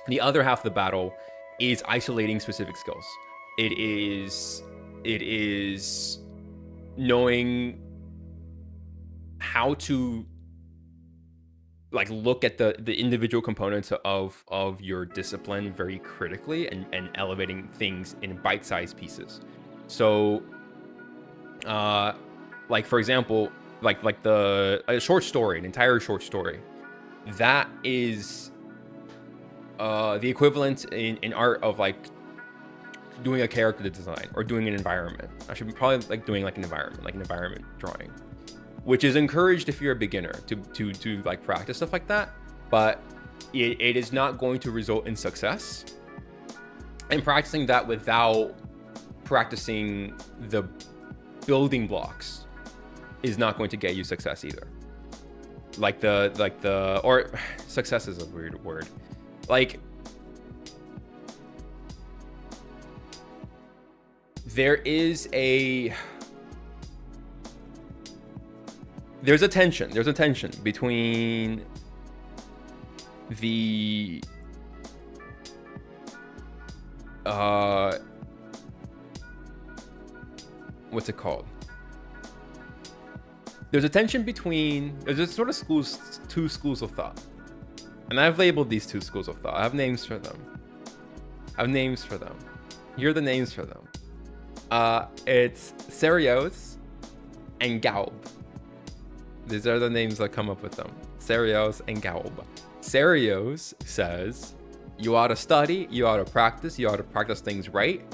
The other half of the battle is isolating specific skills. It is knowing how to like look at the individual components of your discipline very critically and elevating things in bite-sized pieces. So like for example, a short story, an entire short story, that is the equivalent in art of like doing a character design or doing an environment. I should probably like doing like an environment drawing, which is encouraged if you're a beginner to like practice stuff like that, but it is not going to result in success. And practicing that without practicing the building blocks is not going to get you success either. Or success is a weird word. Like there's a tension between the what's it called? There's a tension between, there's sort of two schools of thought. And I've labeled these two schools of thought. I have names for them. Here are the names for them. It's Serios and Gaub. These are the names that come up with them. Serios and Gaub. Serios says, you ought to study, you ought to practice things right.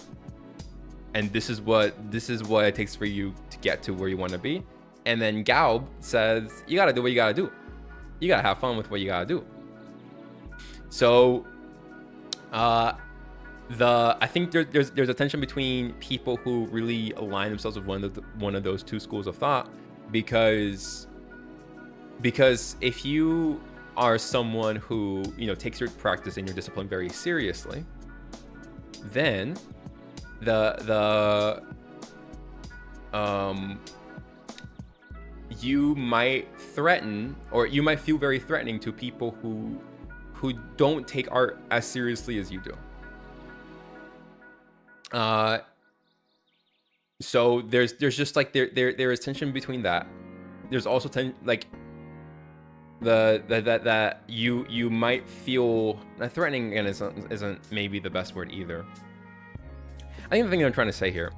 And this is what it takes for you to get to where you want to be. And then Gaub says, you got to do what you got to do. You got to have fun with what you got to do. So, I think there's a tension between people who really align themselves with one of those two schools of thought, because if you are someone who takes your practice and your discipline very seriously, then you might threaten, or you might feel very threatening to people who don't take art as seriously as you do. So there's just like there is tension between that. There's also like that you might feel threatening, and isn't maybe the best word either. I think the thing I'm trying to say here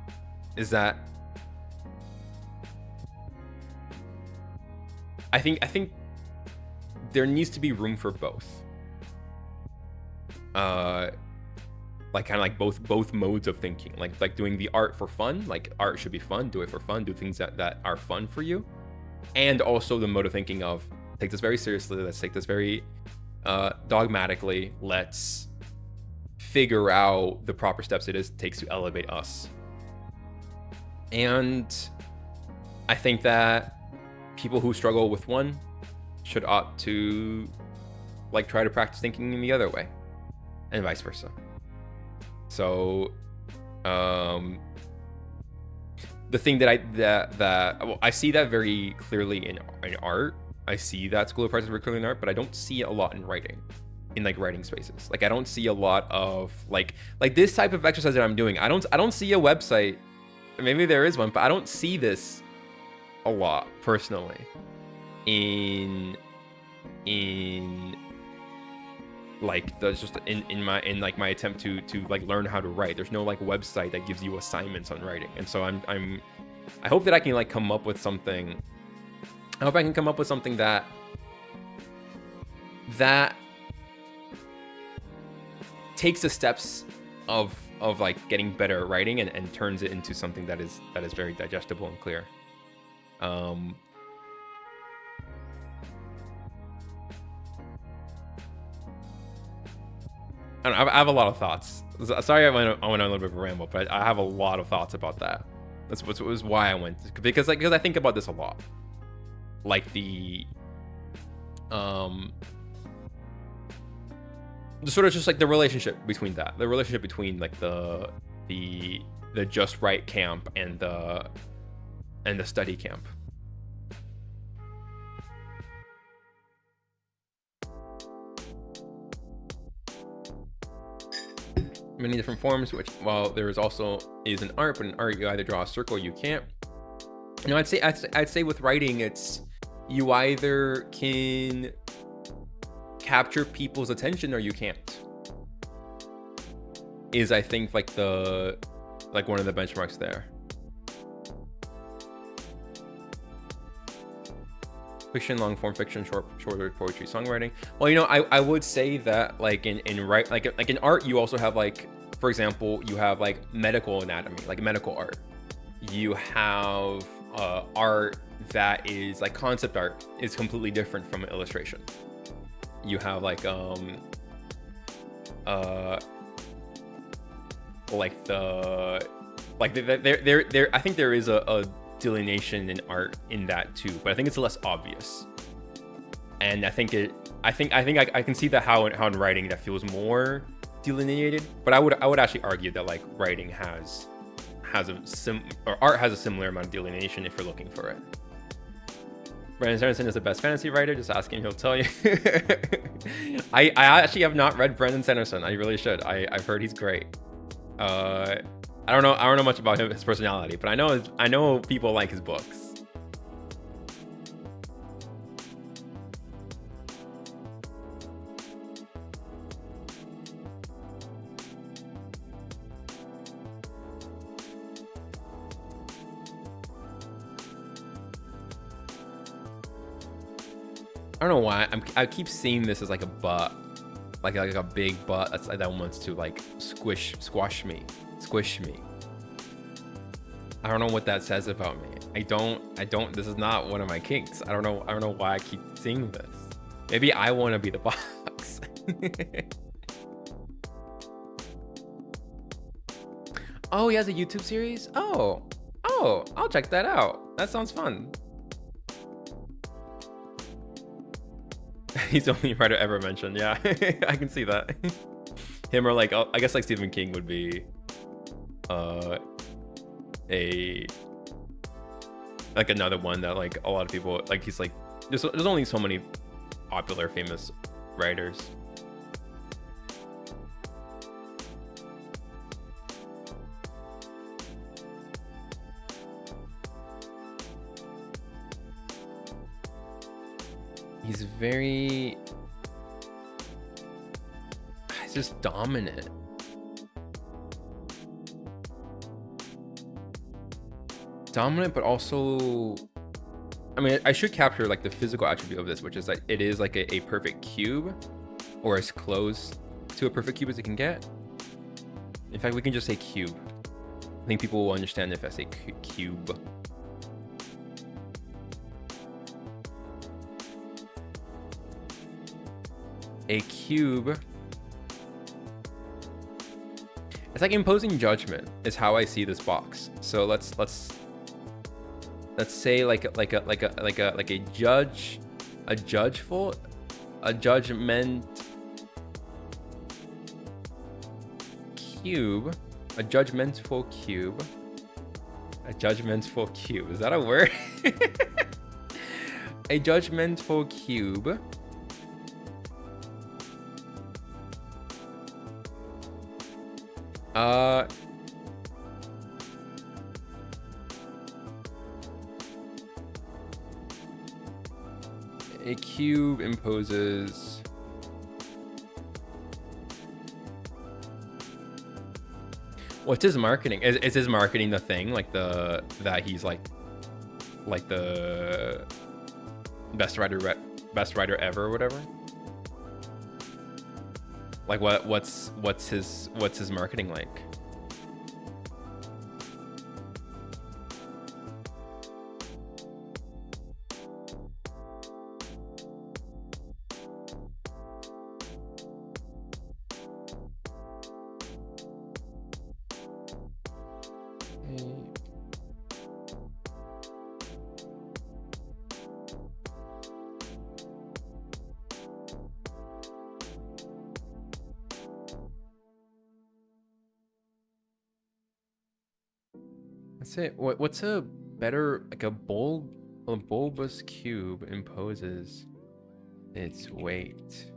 is that I think there needs to be room for both. Like kind of like both modes of thinking, like doing the art for fun, like art should be fun, do it for fun, do things that are fun for you, and also the mode of thinking of take this very seriously, let's take this very dogmatically, let's figure out the proper steps it takes to elevate us. And I think that people who struggle with one should ought to like try to practice thinking in the other way, and vice versa. So the thing that I see that very clearly in art. I see that school of practice very clearly in art, but I don't see it a lot in writing, in like writing spaces. Like I don't see a lot of like this type of exercise that I'm doing. I don't see a website. Maybe there is one, but I don't see this a lot personally in like that's just in my attempt to like learn how to write. There's no like website that gives you assignments on writing, and so I hope that I can like come up with something. I hope I can come up with something that takes the steps of like getting better at writing and turns it into something that is very digestible and clear. I don't know, I have a lot of thoughts. Sorry I went on a little bit of a ramble, but I have a lot of thoughts about that. That's was why I went, because I think about this a lot. Like the sort of just like the relationship between that, the relationship between like the just right camp and the study camp. Many different forms, which while there is also is an art, but in art you either draw a circle or you can't. You know, I'd say with writing, it's you either can capture people's attention or you can't. Is I think like one of the benchmarks there. Fiction, long form fiction, short poetry, songwriting. Well, you know, I would say that like in art, you also have like, for example, you have like medical anatomy, like medical art. You have art that is like concept art is completely different from illustration. You have like there I think there is a delineation in art in that too, but I think it's less obvious. And I think I can see that how in writing that feels more delineated, but I would actually argue that like writing has art has a similar amount of delineation if you're looking for it. Brandon Sanderson is the best fantasy writer. Just ask him, he'll tell you. I actually have not read Brandon Sanderson. I really should. I've heard he's great. I don't know much about his personality, but I know people like his books. I don't know why I keep seeing this as like a butt, like a big butt that wants to like squish me. I don't know what that says about me. I don't. This is not one of my kinks. I don't know why I keep seeing this. Maybe I want to be the box. Oh, he has a YouTube series? Oh, I'll check that out. That sounds fun. He's the only writer ever mentioned. Yeah, I can see that. Him or like, I guess like Stephen King would be like another one that like a lot of people like. He's like, there's only so many popular famous writers. He's very... He's just dominant. Dominant, but also... I mean, I should capture like the physical attribute of this, which is like it is like a perfect cube, or as close to a perfect cube as it can get. In fact, we can just say cube. I think people will understand if I say cube. A cube. It's like imposing judgment is how I see this box. So let's say like a judgment cube, a judgmental cube, a judgmental cube. Is that a word? A judgmental cube. A cube imposes what's his marketing? Is his marketing the thing like that he's like the best writer ever or whatever? Like what's his marketing like? That's it. What's a better like a bulbous cube imposes its weight.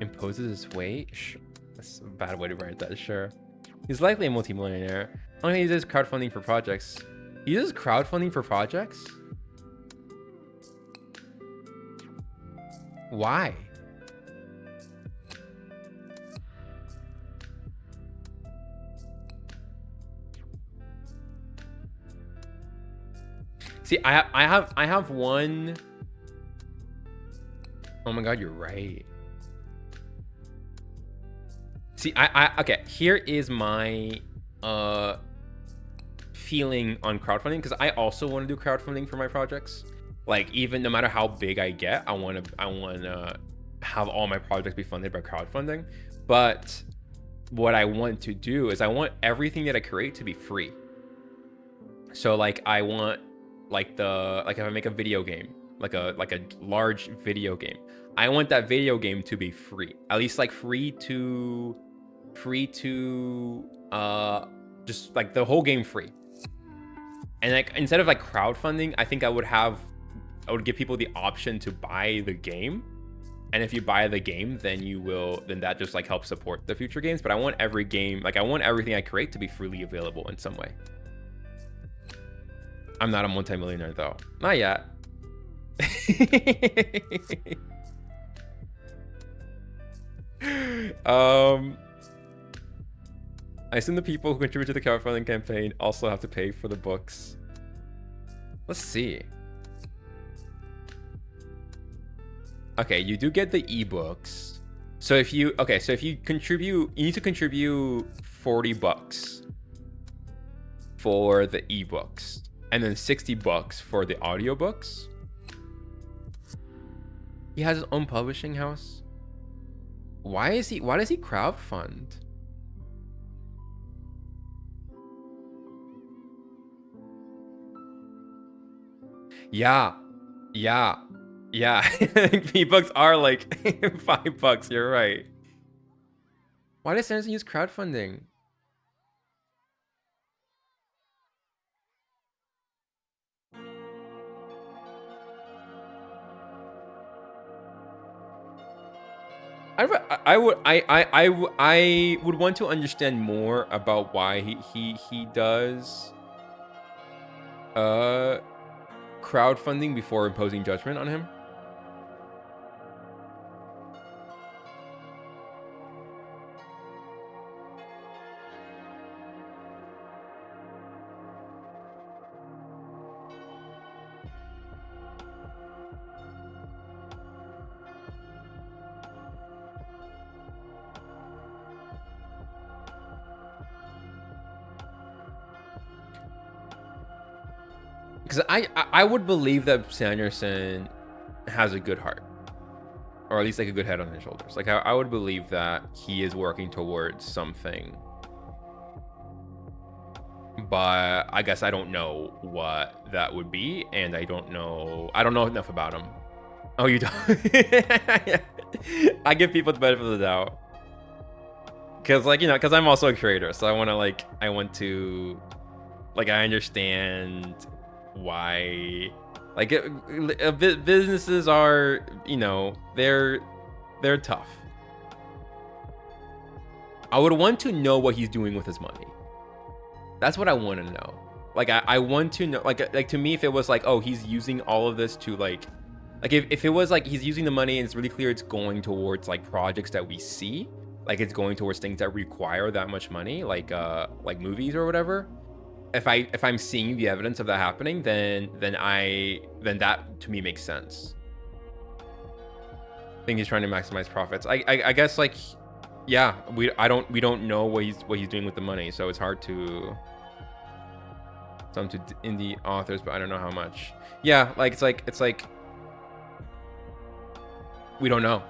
Imposes its weight? That's a bad way to write that, sure. He's likely a multimillionaire. I don't think he uses crowdfunding for projects. He uses crowdfunding for projects? Why? See, I have one. Oh my god, you're right. See, okay, here is my feeling on crowdfunding, because I also want to do crowdfunding for my projects. Like, even no matter how big I get, I want to have all my projects be funded by crowdfunding. But what I want to do is I want everything that I create to be free. So like I want like if I make a video game, like a large video game, I want that video game to be free. At least like free to just like the whole game free. And like instead of like crowdfunding, I think I would give people the option to buy the game. And if you buy the game, then that just like helps support the future games. But I want every game, like I want everything I create to be freely available in some way. I'm not a multimillionaire though. Not yet. I assume the people who contribute to the crowdfunding campaign also have to pay for the books. Let's see. Okay, you do get the ebooks. So if you contribute, you need to contribute $40 for the ebooks, and then $60 for the audiobooks. He has his own publishing house. Why does he crowdfund? Yeah. Ebooks are like $5. You're right. Why does Sanderson use crowdfunding? I would want to understand more about why he does crowdfunding before imposing judgment on him. Because I would believe that Sanderson has a good heart, or at least like a good head on his shoulders. Like I would believe that he is working towards something, but I guess I don't know what that would be, and I don't know enough about him. Oh, you don't? I give people the benefit of the doubt, because like, you know, because I'm also a creator, so I want to I understand why, like, businesses are, you know, they're tough. I would want to know what he's doing with his money. That's what I want to know. Like I want to know, like to me, if it was like, oh, he's using all of this to like if it was like he's using the money and it's really clear it's going towards like projects that we see, like it's going towards things that require that much money, like movies or whatever. If I'm seeing the evidence of that happening, then that to me makes sense. I think he's trying to maximize profits. I guess, like, yeah, we don't know what he's doing with the money, so it's hard to some to indie authors, but I don't know how much. Yeah, like it's like we don't know.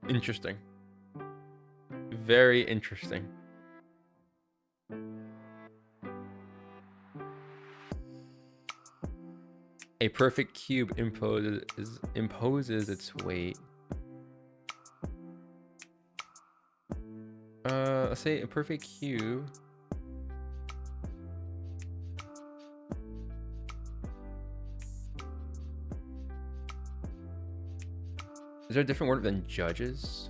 Interesting. Very interesting. A perfect cube imposes its weight. Let's say a perfect cube. Is there a different word than judges?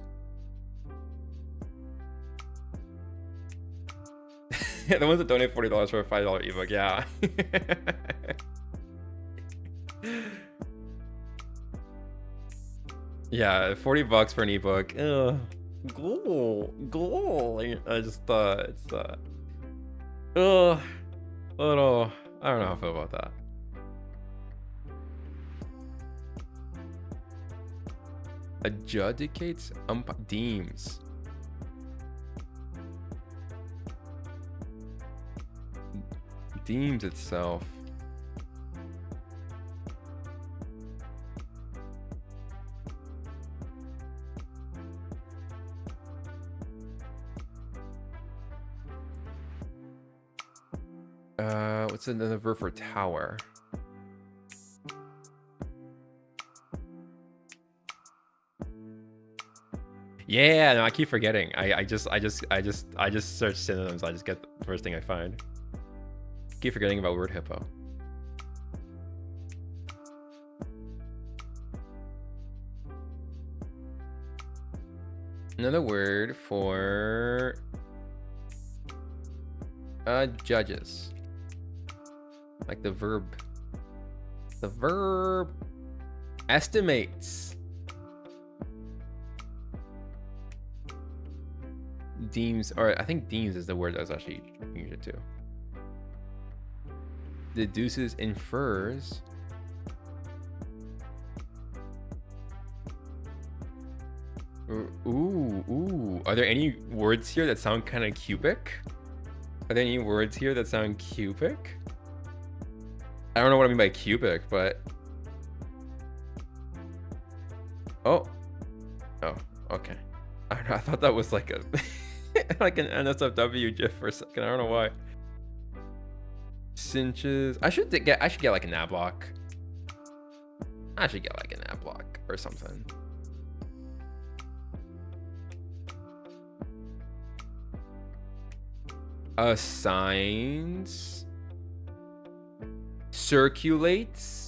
The ones that donate $40 for a $5 ebook, yeah. Yeah, $40 for an ebook. Ugh. Goal. I just thought it's little. I don't know how I feel about that. Adjudicates, deems. Deems itself. What's another verb for tower? Yeah, no, I keep forgetting. I just search synonyms. I just get the first thing I find. Keep forgetting about word hippo. Another word for judges. Like the verb. The verb estimates. Deems, or I think deems is the word I was actually using it to. Deduces, infers. Ooh. Are there any words here that sound kind of cubic? Are there any words here that sound cubic? I don't know what I mean by cubic, but... Oh, okay. I don't know, I thought that was like a... like an NSFW GIF for a second. I don't know why. inches. I should get like an ad block. I should get like an ad block or something. Assigns. Circulates.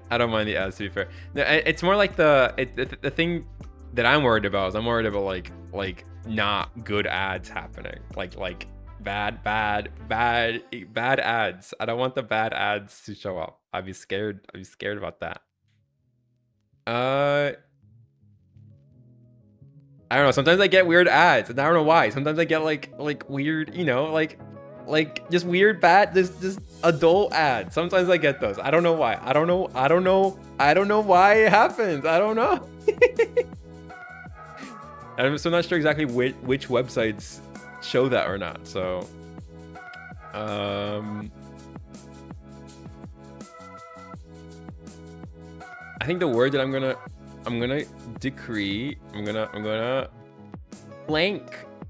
I don't mind the ads, to be fair. No, it's more like the thing that I'm worried about is I'm worried about like not good ads happening, like bad ads. I don't want the bad ads to show up. I'd be scared about that. I don't know. Sometimes I get weird ads, and I don't know why. Sometimes I get like weird, you know, like just weird bad, just adult ads. Sometimes I get those. I don't know why. I don't know why it happens. I don't know. I'm still not sure exactly which websites show that or not. So, I think the word that I'm gonna decree. I'm gonna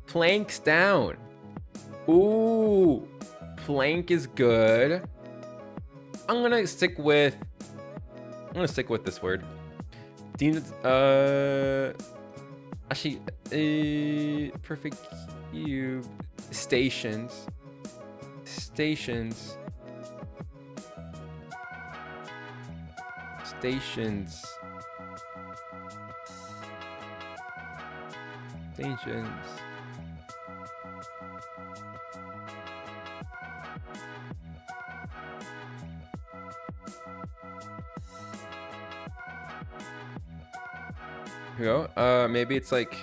planks down. Ooh, plank is good. I'm gonna stick with this word. Deemed actually perfect cube. Stations. Stations. Here we go. Maybe it's like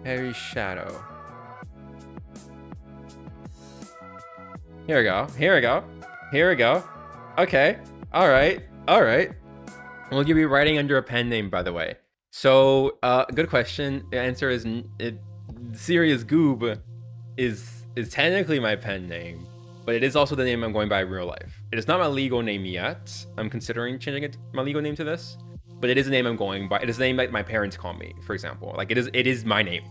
Harry Shadow. Here we go. Okay. All right. Will you be writing under a pen name, by the way? So, good question. The answer is Serious Goob is technically my pen name, but it is also the name I'm going by in real life. It is not my legal name yet. I'm considering changing my legal name to this, but it is a name I'm going by. It is a name that my parents call me, for example. Like it is my name.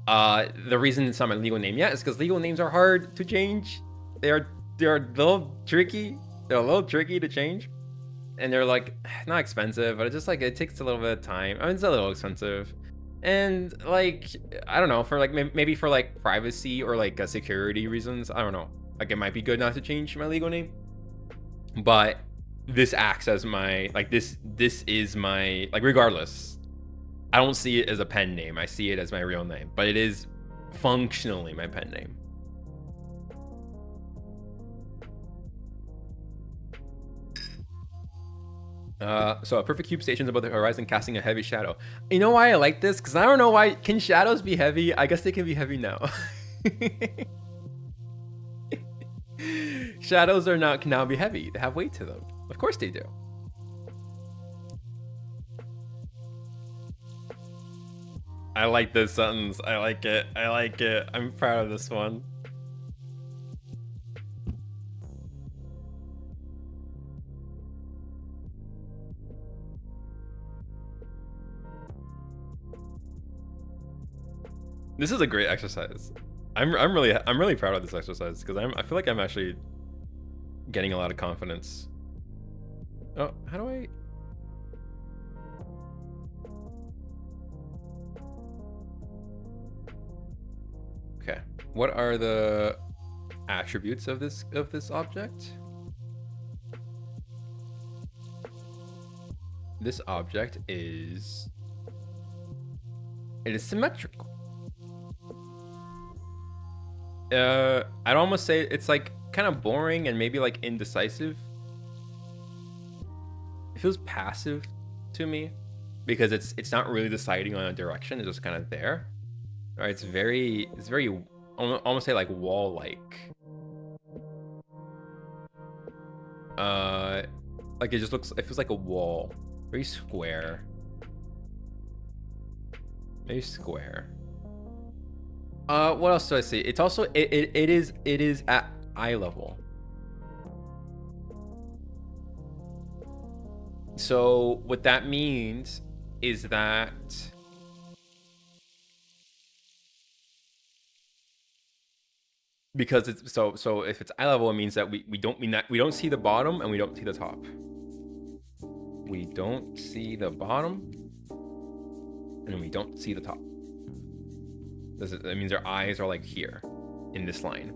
The reason it's not my legal name yet is because legal names are hard to change. They're a little tricky. They're a little tricky to change. And they're like not expensive, but it's just like it takes a little bit of time. I mean, it's a little expensive, and like I don't know, for like maybe for like privacy or like security reasons, I don't know. Like it might be good not to change my legal name, but this acts as my this is my regardless. I don't see it as a pen name. I see it as my real name, but it is functionally my pen name. So a perfect cube station is above the horizon, casting a heavy shadow. You know why I like this? Because I don't know why. Can shadows be heavy? I guess they can be heavy now. Shadows can now be heavy. They have weight to them. Of course they do. I like this sentence. I like it. I'm proud of this one. This is a great exercise. I'm really proud of this exercise because I feel like I'm actually getting a lot of confidence. Oh, how do I? Okay, what are the attributes of this object? This object is symmetrical. I'd almost say it's like kind of boring and maybe like indecisive. It feels passive to me because it's not really deciding on a direction. It's just kind of there. All right, it's very almost say like wall-like. Like it just looks, it feels like a wall. Very square. Very square. What else do I see? It's also, it is at eye level. So what that means is that because it's so if it's eye level, it means that we don't see the bottom and we don't see the top. We don't see the bottom and we don't see the top. That means our eyes are like here in this line,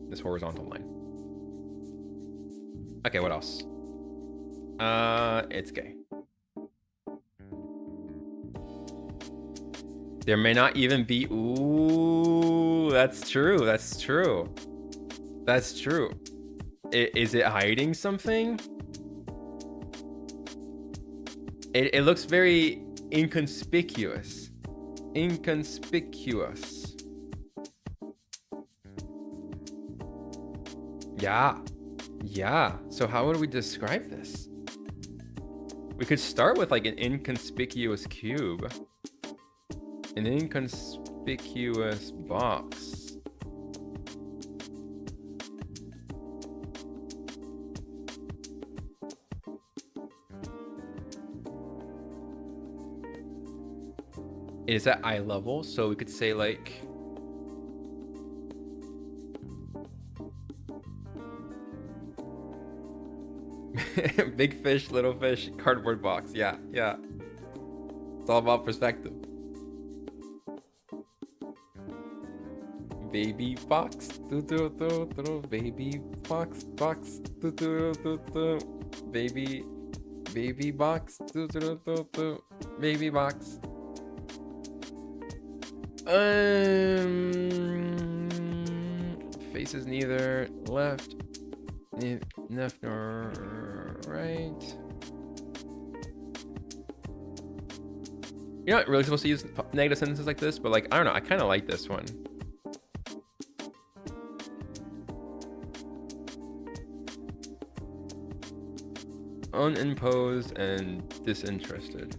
this horizontal line. Okay, what else? It's gay. There may not even be. Ooh, that's true. That's true. That's true. Is it hiding something? It looks very inconspicuous. Inconspicuous. Yeah. Yeah. So how would we describe this? We could start with like an inconspicuous cube. An inconspicuous box. It is at eye level, so we could say like big fish, little fish, cardboard box. Yeah, yeah. It's all about perspective. Baby box, baby box, baby box, baby box. Faces neither left nor right. You're not really supposed to use negative sentences like this, but like, I don't know, I kind of like this one. Unimposed and disinterested.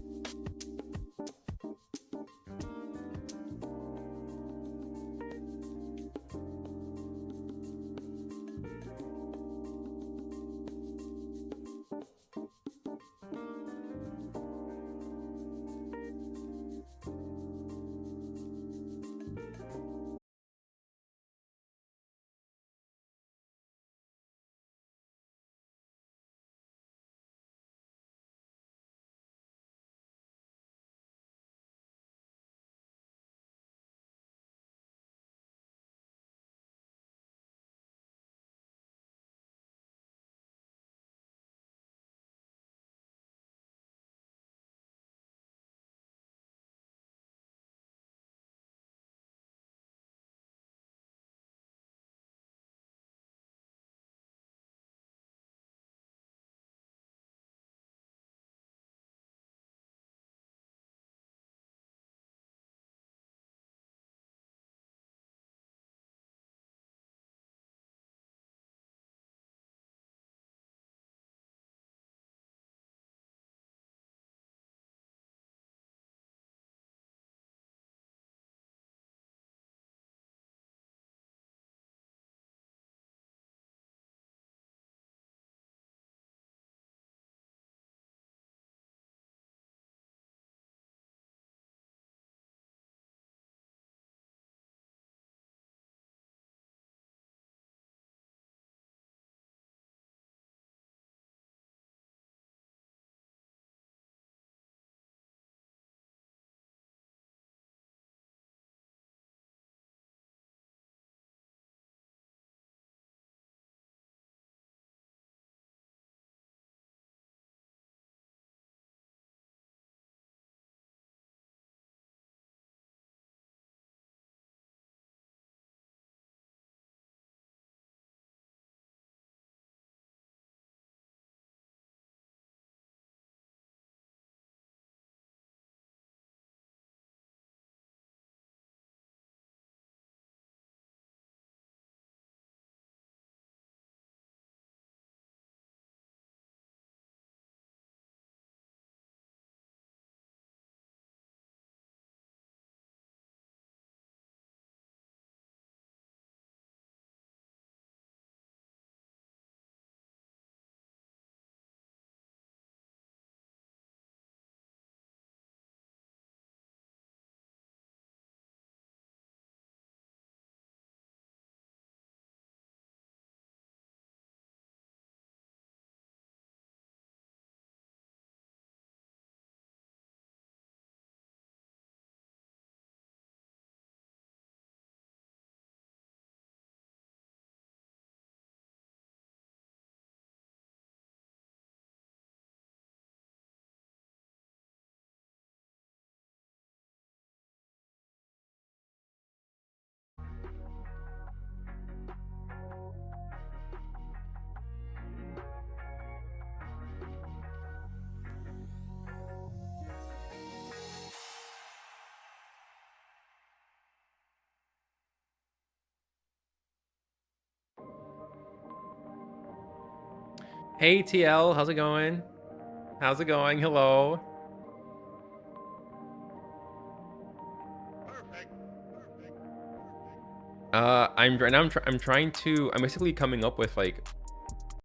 Hey TL, how's it going? How's it going? Hello. I'm right now. I'm trying to. I'm basically coming up with like